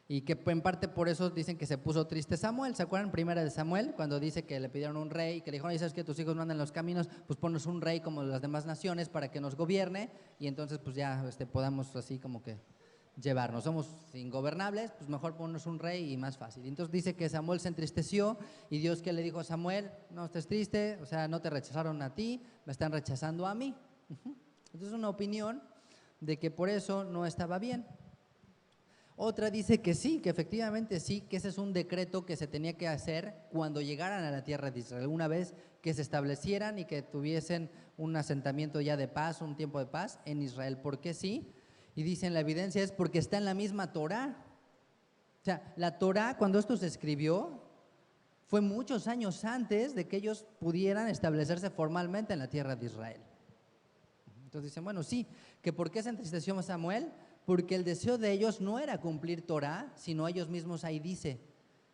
Y que en parte por eso dicen que se puso triste Samuel. ¿Se acuerdan? Primera de Samuel, cuando dice que le pidieron un rey, que le dijeron, ¿sabes que tus hijos no andan en los caminos? Pues ponnos un rey como las demás naciones para que nos gobierne y entonces pues ya podamos así como que llevarnos. Somos ingobernables, pues mejor ponnos un rey y más fácil. Y entonces dice que Samuel se entristeció y Dios que le dijo a Samuel, no estés triste, o sea, no te rechazaron a ti, me están rechazando a mí. Entonces una opinión de que por eso no estaba bien. Otra dice que sí, que efectivamente sí, que ese es un decreto que se tenía que hacer cuando llegaran a la tierra de Israel, una vez que se establecieran y que tuviesen un asentamiento ya de paz, un tiempo de paz en Israel. ¿Por qué sí? Y dicen la evidencia es porque está en la misma Torah. O sea, la Torah cuando esto se escribió fue muchos años antes de que ellos pudieran establecerse formalmente en la tierra de Israel. Entonces dicen, bueno, sí, que ¿por qué se entristeció Samuel? Porque el deseo de ellos no era cumplir Torah, sino ellos mismos, ahí dice,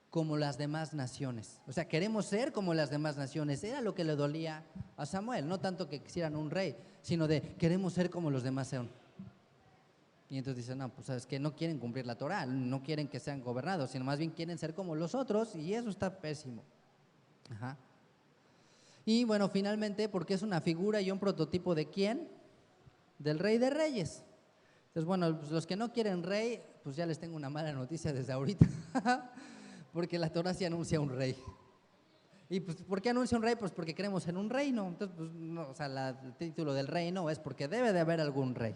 como las demás naciones. O sea, queremos ser como las demás naciones. Era lo que le dolía a Samuel, no tanto que quisieran un rey, sino de queremos ser como los demás son. Y entonces dicen, no, pues sabes que no quieren cumplir la Torah, no quieren que sean gobernados, sino más bien quieren ser como los otros y eso está pésimo. Ajá. Y bueno, finalmente, porque es una figura y un prototipo de ¿quién? Del Rey de Reyes. Entonces, bueno, pues los que no quieren rey, pues ya les tengo una mala noticia desde ahorita, porque la Torah sí anuncia un rey. ¿Y pues por qué anuncia un rey? Pues porque creemos en un reino. Entonces, pues, no, o sea, el título del reino es porque debe de haber algún rey.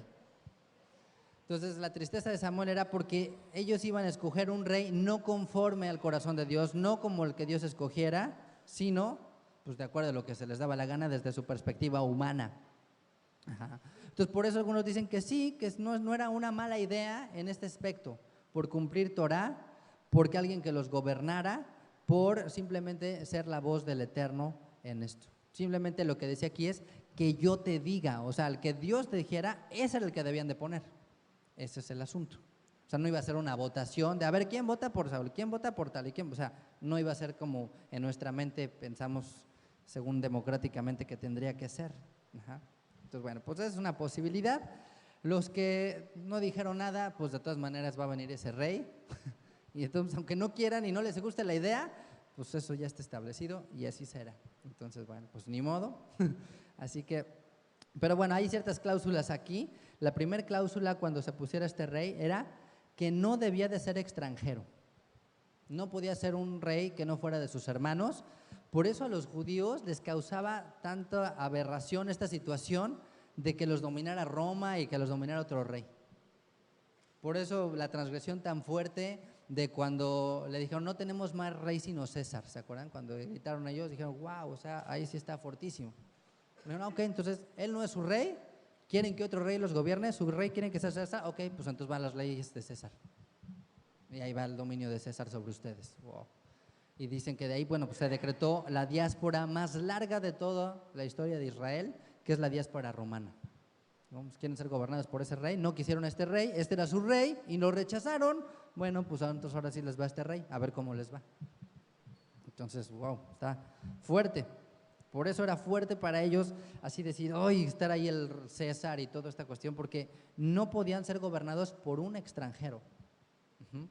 Entonces la tristeza de Samuel era porque ellos iban a escoger un rey no conforme al corazón de Dios, no como el que Dios escogiera, sino pues de acuerdo a lo que se les daba la gana desde su perspectiva humana. Ajá. Entonces por eso algunos dicen que sí, que no era una mala idea en este aspecto, por cumplir Torah, porque alguien que los gobernara, por simplemente ser la voz del Eterno en esto. Simplemente lo que decía aquí es que yo te diga, o sea, el que Dios te dijera, ese era el que debían de poner. Ese es el asunto. O sea, no iba a ser una votación de a ver quién vota por Saúl, quién vota por tal y quién, o sea, no iba a ser como en nuestra mente pensamos según democráticamente que tendría que ser. Ajá. Entonces, bueno, pues esa es una posibilidad. Los que no dijeron nada, pues de todas maneras va a venir ese rey. Y entonces, aunque no quieran y no les guste la idea, pues eso ya está establecido y así será. Entonces, bueno, pues ni modo. Así que, pero bueno, hay ciertas cláusulas aquí. La primera cláusula cuando se pusiera este rey era que no debía de ser extranjero. No podía ser un rey que no fuera de sus hermanos. Por eso a los judíos les causaba tanta aberración esta situación de que los dominara Roma y que los dominara otro rey. Por eso la transgresión tan fuerte de cuando le dijeron no tenemos más rey sino César, ¿se acuerdan? Cuando gritaron ellos dijeron wow, o sea, ahí sí está fortísimo. Dijeron, ok, entonces él no es su rey, quieren que otro rey los gobierne, su rey quieren que sea César, ok, pues entonces van las leyes de César. Y ahí va el dominio de César sobre ustedes. Wow. Y dicen que de ahí, bueno, pues se decretó la diáspora más larga de toda la historia de Israel, que es la diáspora romana. ¿No? Pues quieren ser gobernados por ese rey, no quisieron a este rey, este era su rey y lo rechazaron. Bueno, pues entonces ahora sí les va a este rey, a ver cómo les va. Entonces, wow, está fuerte. Por eso era fuerte para ellos así decir, hoy estar ahí el César y toda esta cuestión, porque no podían ser gobernados por un extranjero. Uh-huh.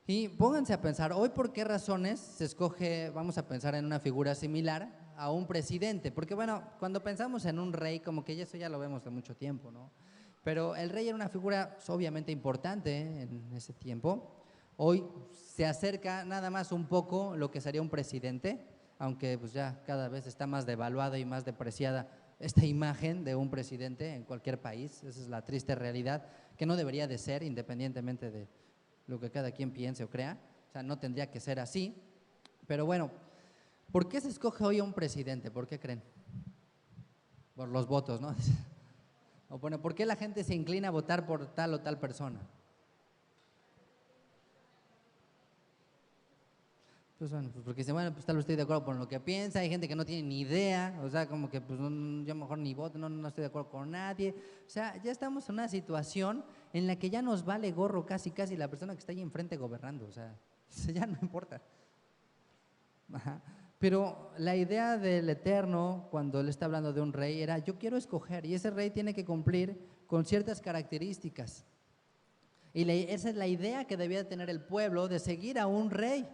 Y pónganse a pensar, hoy por qué razones se escoge, vamos a pensar en una figura similar a un presidente, porque bueno, cuando pensamos en un rey, como que eso ya lo vemos de mucho tiempo, ¿no? Pero el rey era una figura obviamente importante en ese tiempo. Hoy se acerca nada más un poco lo que sería un presidente, aunque pues ya cada vez está más devaluada y más depreciada esta imagen de un presidente en cualquier país. Esa es la triste realidad, que no debería de ser independientemente de lo que cada quien piense o crea, o sea, no tendría que ser así, pero bueno, ¿por qué se escoge hoy a un presidente? ¿Por qué creen? Por los votos, ¿no? O bueno, ¿por qué la gente se inclina a votar por tal o tal persona? Pues bueno, pues porque dice, bueno, pues tal vez estoy de acuerdo con lo que piensa, hay gente que no tiene ni idea, o sea, como que pues yo mejor ni voto, no estoy de acuerdo con nadie, o sea, ya estamos en una situación en la que ya nos vale gorro casi la persona que está ahí enfrente gobernando, o sea, ya no importa. Ajá. Pero la idea del Eterno, cuando él está hablando de un rey, era yo quiero escoger, y ese rey tiene que cumplir con ciertas características. Y esa es la idea que debía tener el pueblo de seguir a un rey.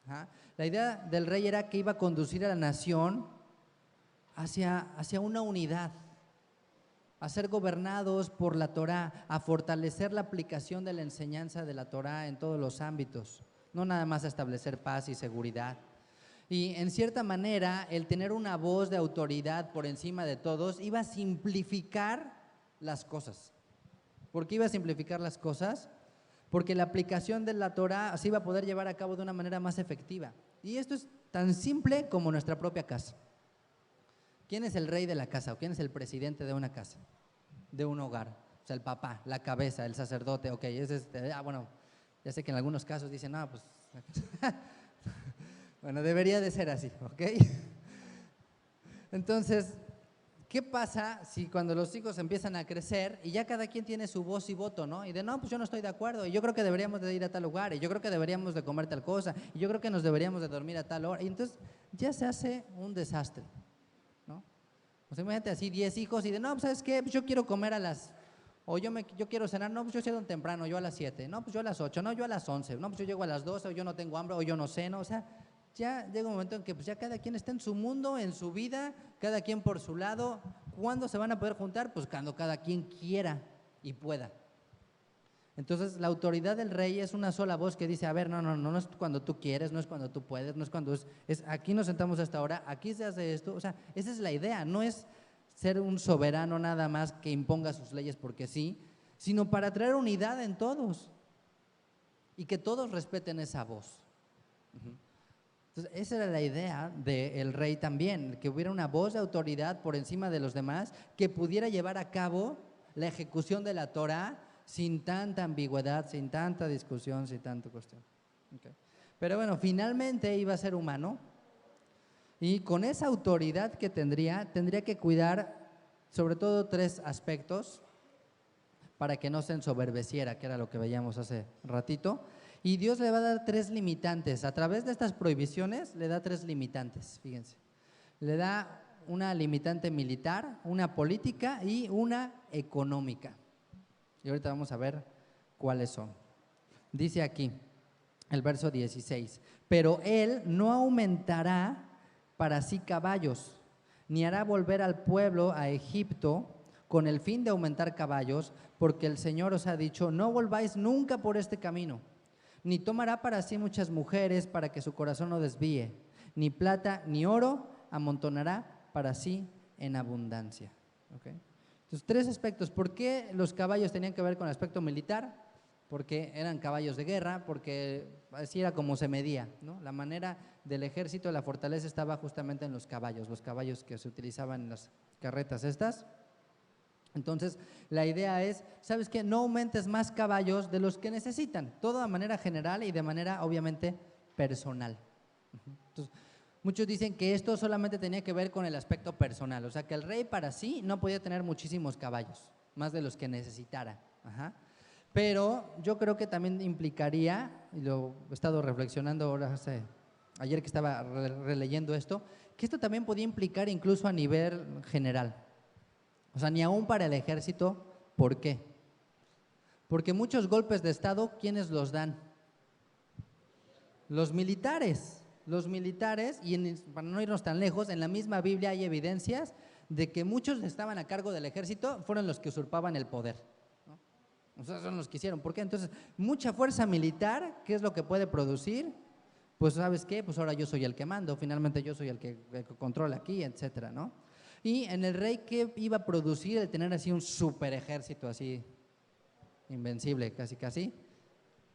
Ajá. La idea del rey era que iba a conducir a la nación hacia una unidad, a ser gobernados por la Torah, a fortalecer la aplicación de la enseñanza de la Torah en todos los ámbitos, no nada más a establecer paz y seguridad. Y en cierta manera, el tener una voz de autoridad por encima de todos iba a simplificar las cosas. ¿Por qué iba a simplificar las cosas? Porque la aplicación de la Torah se iba a poder llevar a cabo de una manera más efectiva. Y esto es tan simple como nuestra propia casa. ¿Quién es el rey de la casa o quién es el presidente de una casa, de un hogar? O sea, el papá, la cabeza, el sacerdote, ok, bueno, ya sé que en algunos casos dicen, no, pues, bueno, debería de ser así, ok. Entonces, ¿qué pasa si cuando los hijos empiezan a crecer y ya cada quien tiene su voz y voto, ¿no? Y de no, pues yo no estoy de acuerdo, y yo creo que deberíamos de ir a tal lugar, y yo creo que deberíamos de comer tal cosa, y yo creo que nos deberíamos de dormir a tal hora, y entonces ya se hace un desastre, ¿no? O sea, imagínate así 10 hijos y de no, pues ¿sabes qué? Pues yo quiero comer a las, o yo quiero cenar, no, pues yo cedo temprano, yo a las 7, no, pues yo a las 8, no, yo a las 11, no, pues yo llego a las 12, o yo no tengo hambre, o yo no ceno, o sea, ya llega un momento en que pues ya cada quien está en su mundo, en su vida, cada quien por su lado. ¿Cuándo se van a poder juntar? Pues cuando cada quien quiera y pueda. Entonces la autoridad del rey es una sola voz que dice, a ver, no es cuando tú quieres, no es cuando tú puedes, no es cuando es aquí nos sentamos a esta hora, aquí se hace esto, o sea, esa es la idea, no es ser un soberano nada más que imponga sus leyes porque sí, sino para traer unidad en todos y que todos respeten esa voz. Entonces, esa era la idea del rey también, que hubiera una voz de autoridad por encima de los demás que pudiera llevar a cabo la ejecución de la Torá sin tanta ambigüedad, sin tanta discusión, sin tanta cuestión. Okay. Pero bueno, finalmente iba a ser humano y con esa autoridad que tendría que cuidar sobre todo 3 aspectos para que no se ensoberbeciera, que era lo que veíamos hace ratito. Y Dios le va a dar 3 limitantes. A través de estas prohibiciones le da 3 limitantes, fíjense. Le da una limitante militar, una política y una económica. Y ahorita vamos a ver cuáles son. Dice aquí, el verso 16, pero él no aumentará para sí caballos, ni hará volver al pueblo a Egipto con el fin de aumentar caballos, porque el Señor os ha dicho, no volváis nunca por este camino. Ni tomará para sí muchas mujeres para que su corazón no desvíe, ni plata ni oro amontonará para sí en abundancia. ¿Okay? Entonces, 3 aspectos. ¿Por qué los caballos tenían que ver con el aspecto militar? Porque eran caballos de guerra, porque así era como se medía, ¿no? La manera del ejército, la fortaleza estaba justamente en los caballos que se utilizaban en las carretas estas. Entonces, la idea es, ¿sabes qué? No aumentes más caballos de los que necesitan, todo de manera general y de manera obviamente personal. Entonces, muchos dicen que esto solamente tenía que ver con el aspecto personal, o sea, que el rey para sí no podía tener muchísimos caballos, más de los que necesitara. Pero yo creo que también implicaría, y lo he estado reflexionando ahora ayer que estaba releyendo esto, que esto también podía implicar incluso a nivel general. O sea, ni aún para el ejército. ¿Por qué? Porque muchos golpes de Estado, ¿quiénes los dan? Los militares. Los militares, y para no irnos tan lejos, en la misma Biblia hay evidencias de que muchos que estaban a cargo del ejército fueron los que usurpaban el poder, ¿no? O sea, son los que hicieron. ¿Por qué? Entonces, mucha fuerza militar, ¿qué es lo que puede producir? Pues, ¿sabes qué? Pues ahora yo soy el que mando, finalmente yo soy el que controla aquí, etcétera, ¿no? Y en el rey, ¿qué iba a producir el tener así un super ejército así, invencible, casi casi?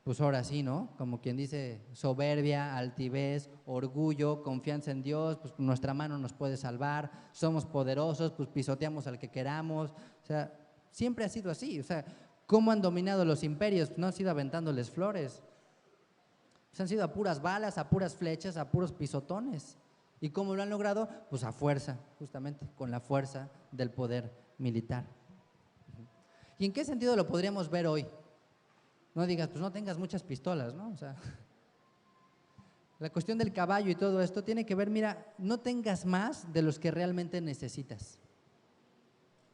Pues ahora sí, ¿no? Como quien dice, soberbia, altivez, orgullo, confianza en Dios, pues nuestra mano nos puede salvar, somos poderosos, pues pisoteamos al que queramos. O sea, siempre ha sido así. O sea, ¿cómo han dominado los imperios? No han sido aventándoles flores. Pues han sido a puras balas, a puras flechas, a puros pisotones. ¿Y cómo lo han logrado? Pues a fuerza, justamente, con la fuerza del poder militar. ¿Y en qué sentido lo podríamos ver hoy? No digas, pues no tengas muchas pistolas, ¿no? O sea, la cuestión del caballo y todo esto tiene que ver, mira, no tengas más de los que realmente necesitas.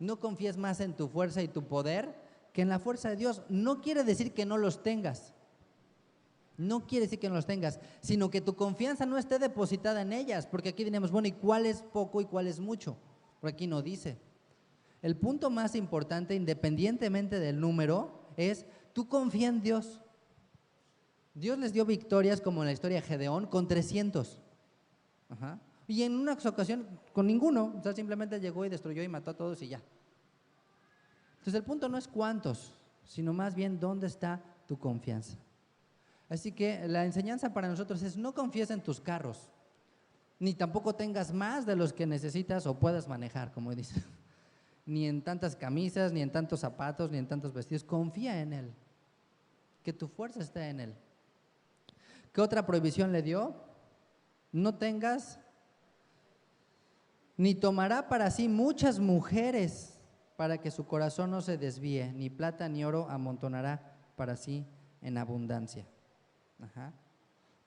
No confíes más en tu fuerza y tu poder que en la fuerza de Dios. No quiere decir que no los tengas. No quiere decir que no los tengas, sino que tu confianza no esté depositada en ellas, porque aquí tenemos, bueno, ¿y cuál es poco y cuál es mucho? Por aquí no dice. El punto más importante, independientemente del número, es tú confía en Dios. Dios les dio victorias, como en la historia de Gedeón, con 300. Y en una ocasión con ninguno, o sea, simplemente llegó y destruyó y mató a todos y ya. Entonces el punto no es cuántos, sino más bien dónde está tu confianza. Así que la enseñanza para nosotros es: no confíes en tus carros, ni tampoco tengas más de los que necesitas o puedas manejar, como dice, ni en tantas camisas, ni en tantos zapatos, ni en tantos vestidos. Confía en Él, que tu fuerza esté en Él. ¿Qué otra prohibición le dio? No tengas, ni tomará para sí muchas mujeres para que su corazón no se desvíe, ni plata ni oro amontonará para sí en abundancia.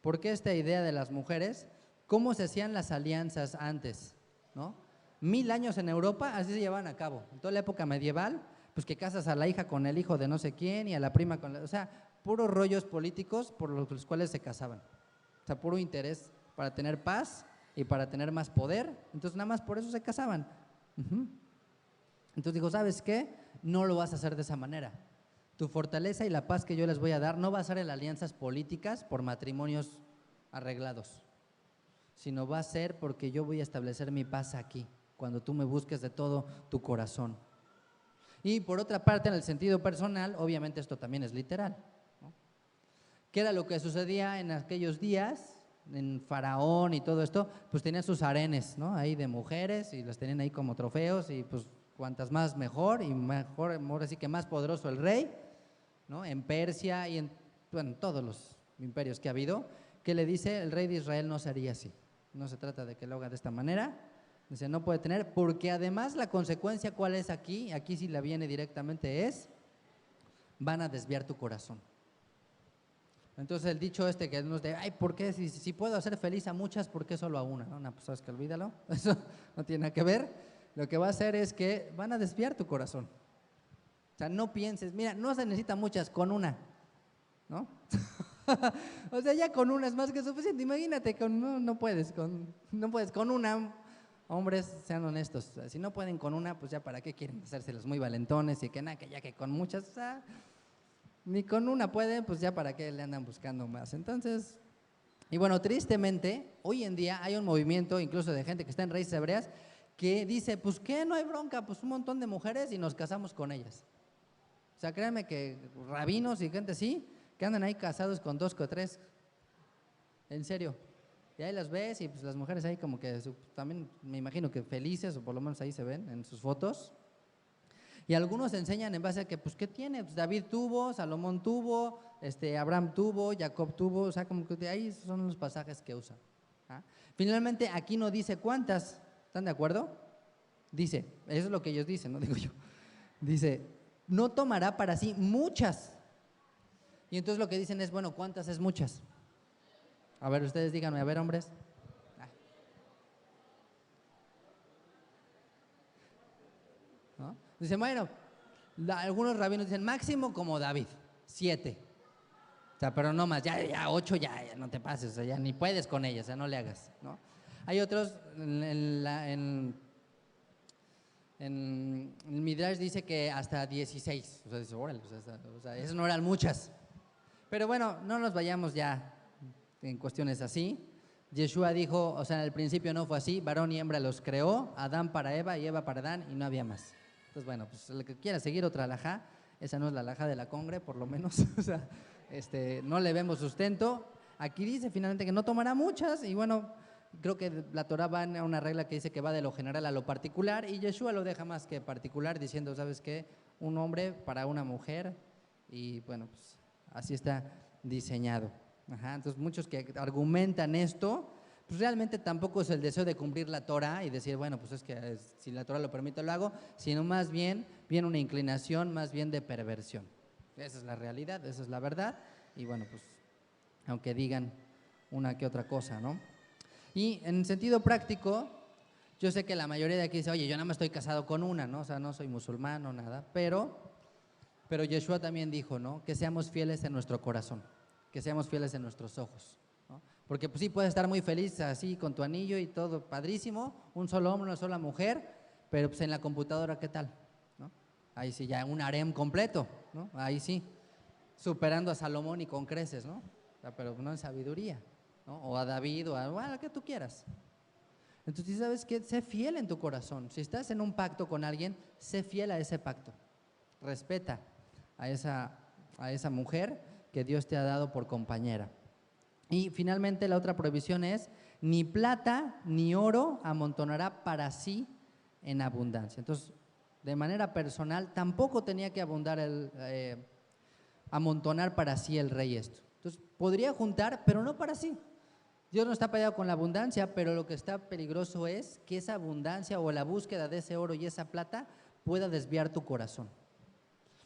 ¿Por qué esta idea de las mujeres? ¿Cómo se hacían las alianzas antes? ¿No? 1000 años en Europa así se llevaban a cabo. En toda la época medieval, pues que casas a la hija con el hijo de no sé quién y a la prima con la… O sea, puros rollos políticos por los cuales se casaban. O sea, puro interés para tener paz y para tener más poder. Entonces nada más por eso se casaban. Entonces digo, ¿sabes qué? No lo vas a hacer de esa manera. Tu fortaleza y la paz que yo les voy a dar no va a ser en alianzas políticas por matrimonios arreglados, sino va a ser porque yo voy a establecer mi paz aquí. cuando tú me busques de todo tu corazón. Y por otra parte, en el sentido personal, obviamente esto también es literal, ¿no? ¿Qué era lo que sucedía en aquellos días? En Faraón y todo esto, pues tenían sus harenes, ¿no? Ahí de mujeres y las tenían ahí como trofeos y pues cuantas más mejor y mejor, ahora sí que más poderoso el rey, ¿no? En Persia y en todos los imperios que ha habido, que le dice el rey de Israel no sería así, no se trata de que lo haga de esta manera, dice no puede tener, porque además la consecuencia ¿cuál es aquí? Aquí sí la viene directamente es, van a desviar tu corazón. Entonces el dicho este que nos de, ay, ¿por qué? Si puedo hacer feliz a muchas, ¿por qué solo a una? No, pues sabes que olvídalo, eso no tiene nada que ver. Lo que va a hacer es que van a desviar tu corazón. O sea, no pienses, mira, no se necesita muchas, con una, ¿no? O sea, ya con una es más que suficiente. Imagínate, no puedes con una. Hombres, sean honestos, si no pueden con una, pues ya para qué quieren hacérselos muy valentones y que nada, que ya que con muchas, o sea, ni con una pueden, pues ya para qué le andan buscando más. Entonces, y bueno, tristemente, hoy en día hay un movimiento incluso de gente que está en raíces hebreas que dice, pues qué, no hay bronca, pues un montón de mujeres y nos casamos con ellas. O sea, créanme que rabinos y gente así, que andan ahí casados con 2 o 3, en serio. Y ahí las ves y pues las mujeres ahí como que también me imagino que felices, o por lo menos ahí se ven en sus fotos. Y algunos enseñan en base a que, pues, ¿qué tiene? Pues David tuvo, Salomón tuvo, Abraham tuvo, Jacob tuvo, o sea, como que de ahí son los pasajes que usan. ¿Ah? Finalmente, aquí no dice cuántas, ¿están de acuerdo? Dice, eso es lo que ellos dicen, no digo yo. Dice, no tomará para sí muchas. Y entonces lo que dicen es, bueno, ¿cuántas es muchas? A ver, ustedes díganme, a ver, hombres. ¿No? Dicen, bueno, algunos rabinos dicen máximo como David, 7. O sea, pero no más, ya 8, ya no te pases, o sea, ya ni puedes con ellas, o sea, no le hagas, ¿no? Hay otros, en Midrash dice que hasta 16, o sea, dice, órale, o sea, esas no eran muchas. Pero bueno, no nos vayamos ya en cuestiones así. Yeshua dijo, o sea, en el principio no fue así, varón y hembra los creó, Adán para Eva y Eva para Adán y no había más. Entonces, bueno, pues el que quiera seguir otra alajá, esa no es la alajá de la congre, por lo menos, o sea, no le vemos sustento. Aquí dice finalmente que no tomará muchas y bueno, creo que la Torah va en una regla que dice que va de lo general a lo particular y Yeshua lo deja más que particular diciendo, ¿sabes qué? Un hombre para una mujer y bueno, pues así está diseñado. Ajá, entonces muchos que argumentan esto, pues realmente tampoco es el deseo de cumplir la Torah y decir, bueno, pues es que si la Torah lo permite lo hago, sino más bien viene una inclinación más bien de perversión. Esa es la realidad, esa es la verdad y bueno, pues aunque digan una que otra cosa, ¿no? Y en sentido práctico, yo sé que la mayoría de aquí dice, oye, yo nada más estoy casado con una, ¿no? O sea, no soy musulmán o nada, pero Yeshua también dijo, ¿no? Que seamos fieles en nuestro corazón, que seamos fieles en nuestros ojos, ¿no? Porque pues sí, puedes estar muy feliz así con tu anillo y todo padrísimo, un solo hombre, una sola mujer, pero pues en la computadora, ¿qué tal? ¿No? Ahí sí, ya un harem completo, ¿no? Ahí sí, superando a Salomón y con creces, ¿no? O sea, pero no en sabiduría, ¿no? O a David, o a lo que tú quieras. Entonces, ¿sabes qué? Sé fiel en tu corazón. Si estás en un pacto con alguien, sé fiel a ese pacto. Respeta a esa mujer que Dios te ha dado por compañera. Y finalmente la otra prohibición es, ni plata ni oro amontonará para sí en abundancia. Entonces, de manera personal, tampoco tenía que amontonar para sí el rey esto. Entonces, podría juntar, pero no para sí. Dios no está peleado con la abundancia, pero lo que está peligroso es que esa abundancia o la búsqueda de ese oro y esa plata pueda desviar tu corazón.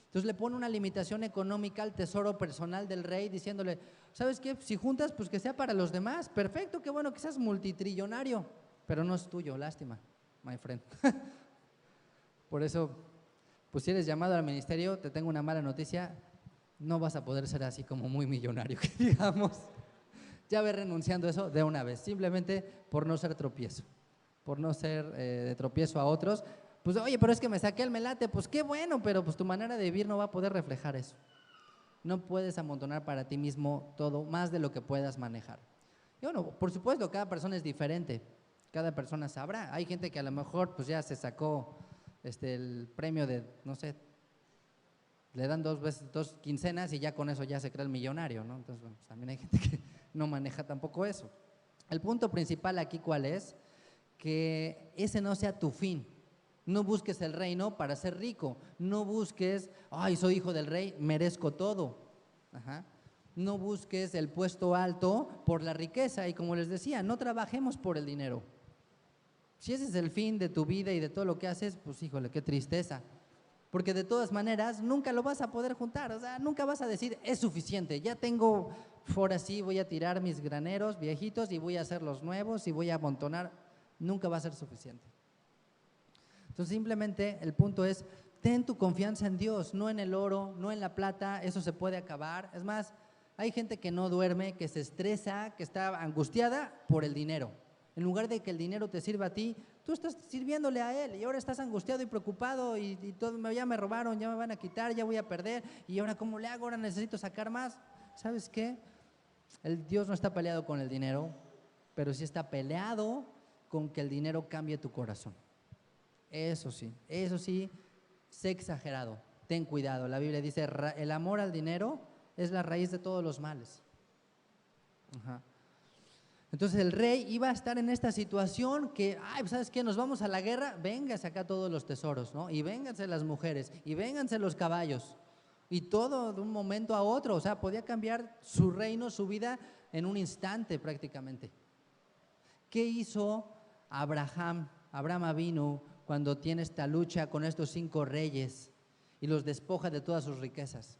Entonces le pone una limitación económica al tesoro personal del rey diciéndole, ¿sabes qué? Si juntas, pues que sea para los demás. Perfecto, qué bueno que seas multitrillonario, pero no es tuyo, lástima, my friend. Por eso, pues si eres llamado al ministerio, te tengo una mala noticia, no vas a poder ser así como muy millonario, que digamos. Ya ve renunciando eso de una vez, simplemente por no ser tropiezo, por no ser de tropiezo a otros. Pues oye, pero es que me saqué el melate, pues qué bueno, pero pues tu manera de vivir no va a poder reflejar eso. No puedes amontonar para ti mismo todo, más de lo que puedas manejar. Y bueno, por supuesto, cada persona es diferente. Cada persona sabrá. Hay gente que a lo mejor pues ya se sacó el premio de, no sé, le dan 2 quincenas y ya con eso ya se cree el millonario, ¿no? Entonces, bueno, pues también hay gente que no maneja tampoco eso. El punto principal aquí, ¿cuál es? Que ese no sea tu fin. No busques el reino para ser rico. No busques, ay, soy hijo del rey, merezco todo. Ajá. No busques el puesto alto por la riqueza. Y como les decía, no trabajemos por el dinero. Si ese es el fin de tu vida y de todo lo que haces, pues híjole, qué tristeza. Porque de todas maneras nunca lo vas a poder juntar, o sea, nunca vas a decir, es suficiente, ya tengo, ahora sí voy a tirar mis graneros viejitos y voy a hacer los nuevos y voy a amontonar, nunca va a ser suficiente. Entonces simplemente el punto es, ten tu confianza en Dios, no en el oro, no en la plata, eso se puede acabar. Es más, hay gente que no duerme, que se estresa, que está angustiada por el dinero. En lugar de que el dinero te sirva a ti, tú estás sirviéndole a él y ahora estás angustiado y preocupado y todo, ya me robaron, ya me van a quitar, ya voy a perder y ahora ¿cómo le hago? Ahora necesito sacar más. ¿Sabes qué? Dios no está peleado con el dinero, pero sí está peleado con que el dinero cambie tu corazón. Eso sí, sé exagerado, ten cuidado. La Biblia dice, el amor al dinero es la raíz de todos los males. Ajá. Entonces el rey iba a estar en esta situación que, ay, ¿sabes qué? Nos vamos a la guerra, véngase acá todos los tesoros, ¿no? Y vénganse las mujeres, y vénganse los caballos. Y todo de un momento a otro, o sea, podía cambiar su reino, su vida en un instante prácticamente. ¿Qué hizo Abraham Avinu cuando tiene esta lucha con estos 5 reyes y los despoja de todas sus riquezas?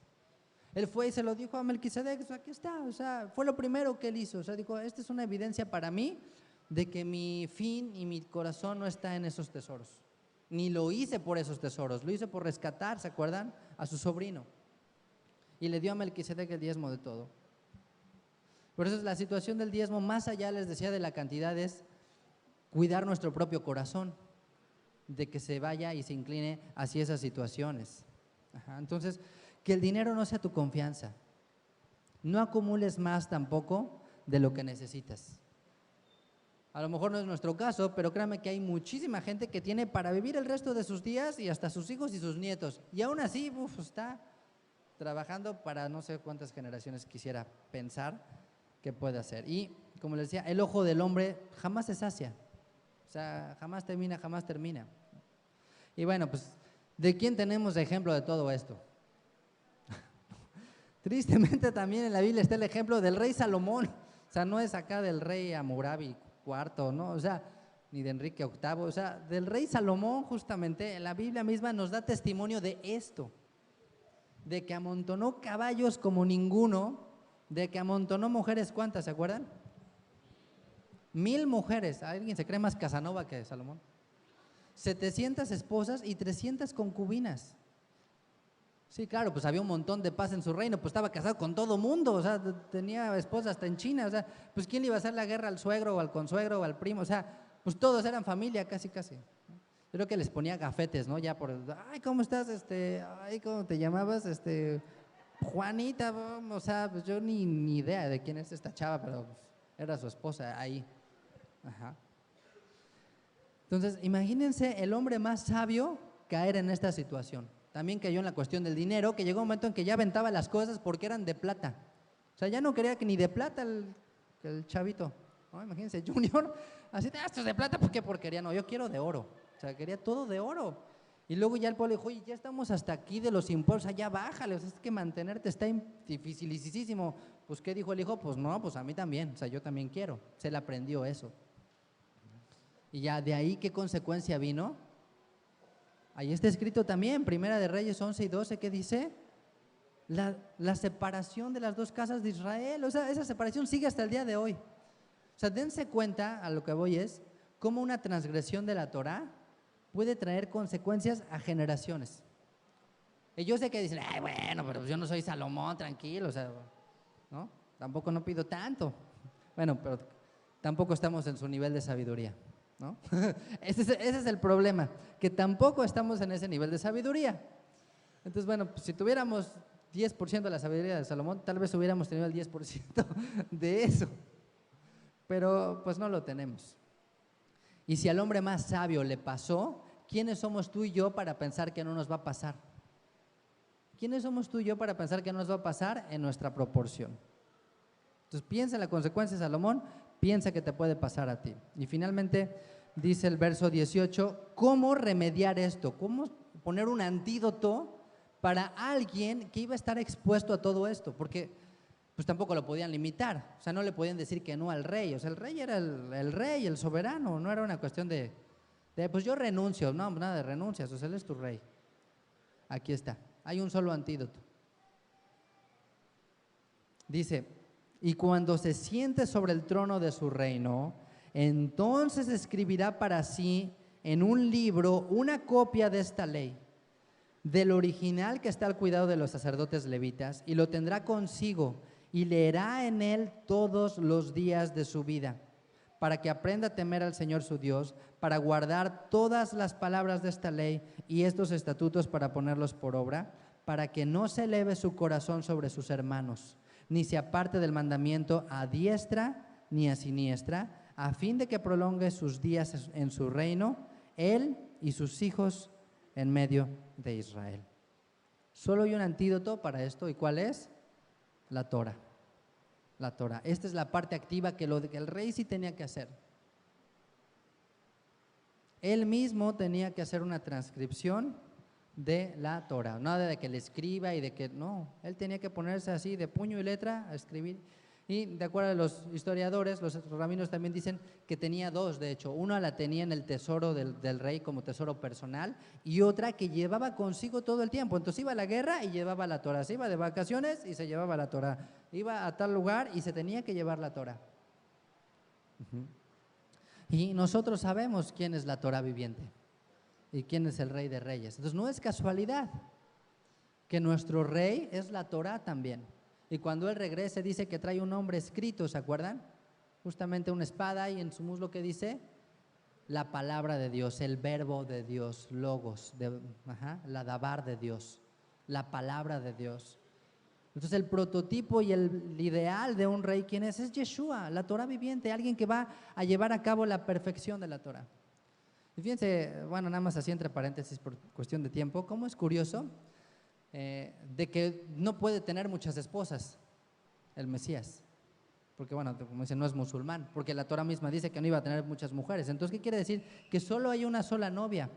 Él fue y se lo dijo a Melquisedec, aquí está, o sea, fue lo primero que él hizo, o sea, dijo, esta es una evidencia para mí de que mi fin y mi corazón no está en esos tesoros, ni lo hice por esos tesoros, lo hice por rescatar, ¿se acuerdan? A su sobrino, y le dio a Melquisedec el diezmo de todo. Por eso es la situación del diezmo, más allá, les decía, de la cantidad, es cuidar nuestro propio corazón, de que se vaya y se incline hacia esas situaciones. Ajá, entonces, que el dinero no sea tu confianza. No acumules más tampoco de lo que necesitas. A lo mejor no es nuestro caso, pero créanme que hay muchísima gente que tiene para vivir el resto de sus días y hasta sus hijos y sus nietos. Y aún así, está trabajando para no sé cuántas generaciones quisiera pensar que puede hacer. Y como les decía, el ojo del hombre jamás se sacia. O sea, jamás termina. Y bueno, pues, ¿de quién tenemos ejemplo de todo esto? Tristemente también en la Biblia está el ejemplo del rey Salomón. O sea, no es acá del rey Hammurabi IV, ¿no? O sea, ni de Enrique VIII. O sea, del rey Salomón justamente, la Biblia misma nos da testimonio de esto. De que amontonó caballos como ninguno, de que amontonó mujeres, ¿cuántas? ¿Se acuerdan? 1000 mujeres. ¿Alguien se cree más Casanova que Salomón? 700 esposas y 300 concubinas. Sí, claro, pues había un montón de paz en su reino, pues estaba casado con todo mundo, o sea, tenía esposa hasta en China, o sea, pues ¿quién le iba a hacer la guerra al suegro o al consuegro o al primo? O sea, pues todos eran familia, casi. Creo que les ponía gafetes, ¿no? Ya por, ay, ¿cómo estás? Ay, ¿cómo te llamabas? Juanita, o sea, pues yo ni idea de quién es esta chava, pero pues, era su esposa ahí. Ajá. Entonces, imagínense el hombre más sabio caer en esta situación. También cayó en la cuestión del dinero, que llegó un momento en que ya aventaba las cosas porque eran de plata. O sea, ya no quería que ni de plata el chavito. ¿No? Imagínense, Junior, así, esto es de plata, ¿por qué porquería? No, yo quiero de oro. O sea, quería todo de oro. Y luego ya el pueblo dijo, oye, ya estamos hasta aquí de los impuestos, ya bájale, o sea, es que mantenerte está dificilísimo. Pues, ¿qué dijo el hijo? Pues no, pues a mí también, o sea, yo también quiero. Se le aprendió eso. Y ya de ahí, ¿qué consecuencia vino? Ahí está escrito también, Primera de Reyes 11 y 12, ¿qué dice? La separación de las 2 casas de Israel. O sea, esa separación sigue hasta el día de hoy. O sea, dense cuenta, a lo que voy es, cómo una transgresión de la Torá puede traer consecuencias a generaciones. Y yo sé que dicen, ay, bueno, pero yo no soy Salomón, tranquilo, o sea, ¿no? Tampoco no pido tanto. Bueno, pero tampoco estamos en su nivel de sabiduría, ¿no? Ese es el problema, que tampoco estamos en ese nivel de sabiduría. Entonces, bueno, pues, si tuviéramos 10% de la sabiduría de Salomón, tal vez hubiéramos tenido el 10% de eso, pero pues no lo tenemos. Y si al hombre más sabio le pasó, ¿quiénes somos tú y yo para pensar que no nos va a pasar? ¿Quiénes somos tú y yo para pensar que no nos va a pasar? En nuestra proporción. Entonces piensa en la consecuencia, Salomón, piensa que te puede pasar a ti. Y finalmente dice el verso 18, ¿cómo remediar esto? ¿Cómo poner un antídoto para alguien que iba a estar expuesto a todo esto? Porque pues tampoco lo podían limitar, o sea, no le podían decir que no al rey, o sea, el rey era el rey, el soberano, no era una cuestión de pues yo renuncio, no, nada de renuncias, o sea, él es tu rey. Aquí está, hay un solo antídoto. Dice, y cuando se siente sobre el trono de su reino, entonces escribirá para sí en un libro una copia de esta ley, del original que está al cuidado de los sacerdotes levitas, y lo tendrá consigo y leerá en él todos los días de su vida, para que aprenda a temer al Señor su Dios, para guardar todas las palabras de esta ley y estos estatutos para ponerlos por obra, para que no se eleve su corazón sobre sus hermanos, ni se aparte del mandamiento a diestra ni a siniestra, a fin de que prolongue sus días en su reino, él y sus hijos en medio de Israel. Solo hay un antídoto para esto, ¿y cuál es? La Torah. La Torah. Esta es la parte activa que el rey sí tenía que hacer. Él mismo tenía que hacer una transcripción de la Torah, nada de que le escriba y de que no, él tenía que ponerse así de puño y letra a escribir. Y de acuerdo a los historiadores, los rabinos también dicen que tenía dos, de hecho, una la tenía en el tesoro del rey como tesoro personal y otra que llevaba consigo todo el tiempo. Entonces iba a la guerra y llevaba la Torah, se iba de vacaciones y se llevaba la Torah, iba a tal lugar y se tenía que llevar la Torah. Y nosotros sabemos quién es la Torah viviente y quién es el Rey de Reyes. Entonces no es casualidad que nuestro Rey es la Torah también. Y cuando Él regrese dice que trae un nombre escrito, ¿se acuerdan? Justamente una espada y en su muslo que dice la palabra de Dios, el verbo de Dios, logos, la dabar de Dios, la palabra de Dios. Entonces el prototipo y el ideal de un rey, ¿quién es? Es Yeshua, la Torah viviente, alguien que va a llevar a cabo la perfección de la Torah. Y fíjense, bueno, nada más así entre paréntesis por cuestión de tiempo, cómo es curioso de que no puede tener muchas esposas el Mesías, porque bueno, como dicen, no es musulmán, porque la Torah misma dice que no iba a tener muchas mujeres. Entonces, ¿qué quiere decir? Que solo hay una sola novia,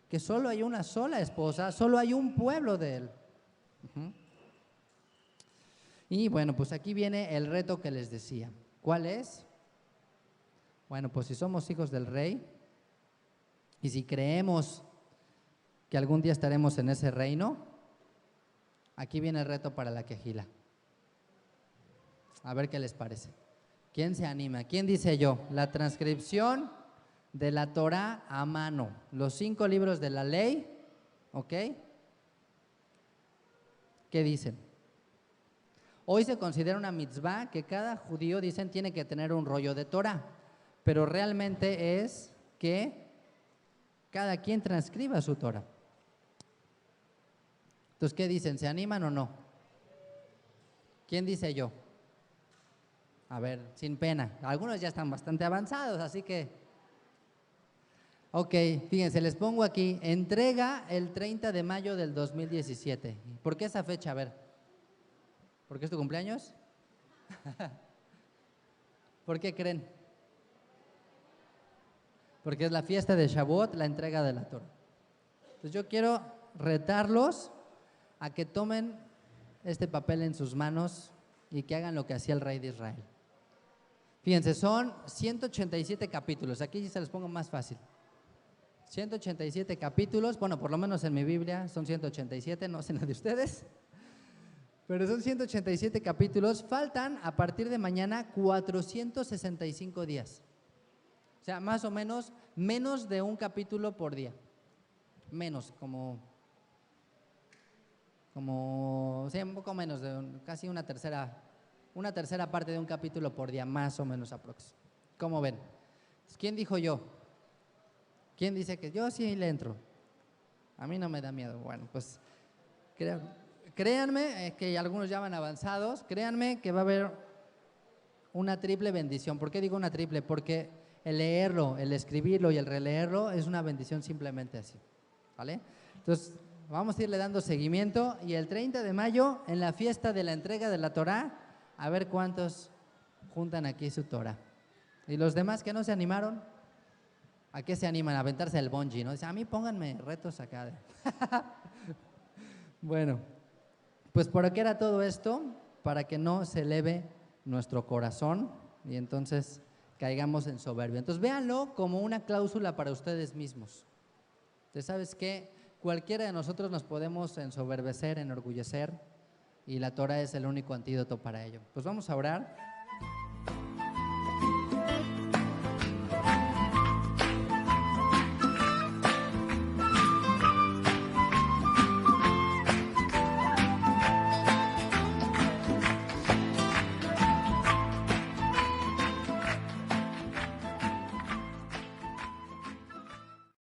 que solo hay una sola esposa, solo hay un pueblo de él. Y bueno, pues aquí viene el reto que les decía. ¿Cuál es? Bueno, pues si somos hijos del rey y si creemos que algún día estaremos en ese reino, aquí viene el reto para la quejila. A ver qué les parece. ¿Quién se anima? ¿Quién dice yo? La transcripción de la Torah a mano, los 5 libros de la ley, ¿ok? ¿Qué dicen? Hoy se considera una mitzvah que cada judío, dicen, tiene que tener un rollo de Torah, pero realmente es que cada quien transcriba su Torah. Entonces, ¿qué dicen? ¿Se animan o no? ¿Quién dice yo? A ver, sin pena. Algunos ya están bastante avanzados, así que... Ok, fíjense, les pongo aquí, entrega el 30 de mayo del 2017. ¿Por qué esa fecha? A ver, ¿por qué es tu cumpleaños? ¿Por qué creen? Porque es la fiesta de Shavuot, la entrega de la Torah. Entonces yo quiero retarlos a que tomen este papel en sus manos y que hagan lo que hacía el rey de Israel. Fíjense, son 187 capítulos, aquí se les pongo más fácil. 187 capítulos, bueno, por lo menos en mi Biblia son 187, no sé nada de ustedes, pero son 187 capítulos, faltan a partir de mañana 465 días. O sea, más o menos de un capítulo por día, menos, como sí, un poco menos, casi una tercera parte de un capítulo por día, más o menos aprox. ¿Cómo ven? ¿Quién dijo yo? ¿Quién dice que yo sí le entro? A mí no me da miedo. Bueno, pues créanme que algunos ya van avanzados, créanme que va a haber una triple bendición. ¿Por qué digo una triple? Porque el leerlo, el escribirlo y el releerlo es una bendición simplemente así, ¿vale? Entonces, vamos a irle dando seguimiento y el 30 de mayo, en la fiesta de la entrega de la Torá, a ver cuántos juntan aquí su Torá. Y los demás que no se animaron, ¿a qué se animan? A aventarse el bungee, ¿no? Dice, a mí pónganme retos acá. Bueno, pues por aquí era todo esto, para que no se eleve nuestro corazón y entonces caigamos en soberbia. Entonces véanlo como una cláusula para ustedes mismos. Entonces, ¿sabes qué? Cualquiera de nosotros nos podemos ensoberbecer, enorgullecer, y la Torah es el único antídoto para ello. Pues vamos a orar.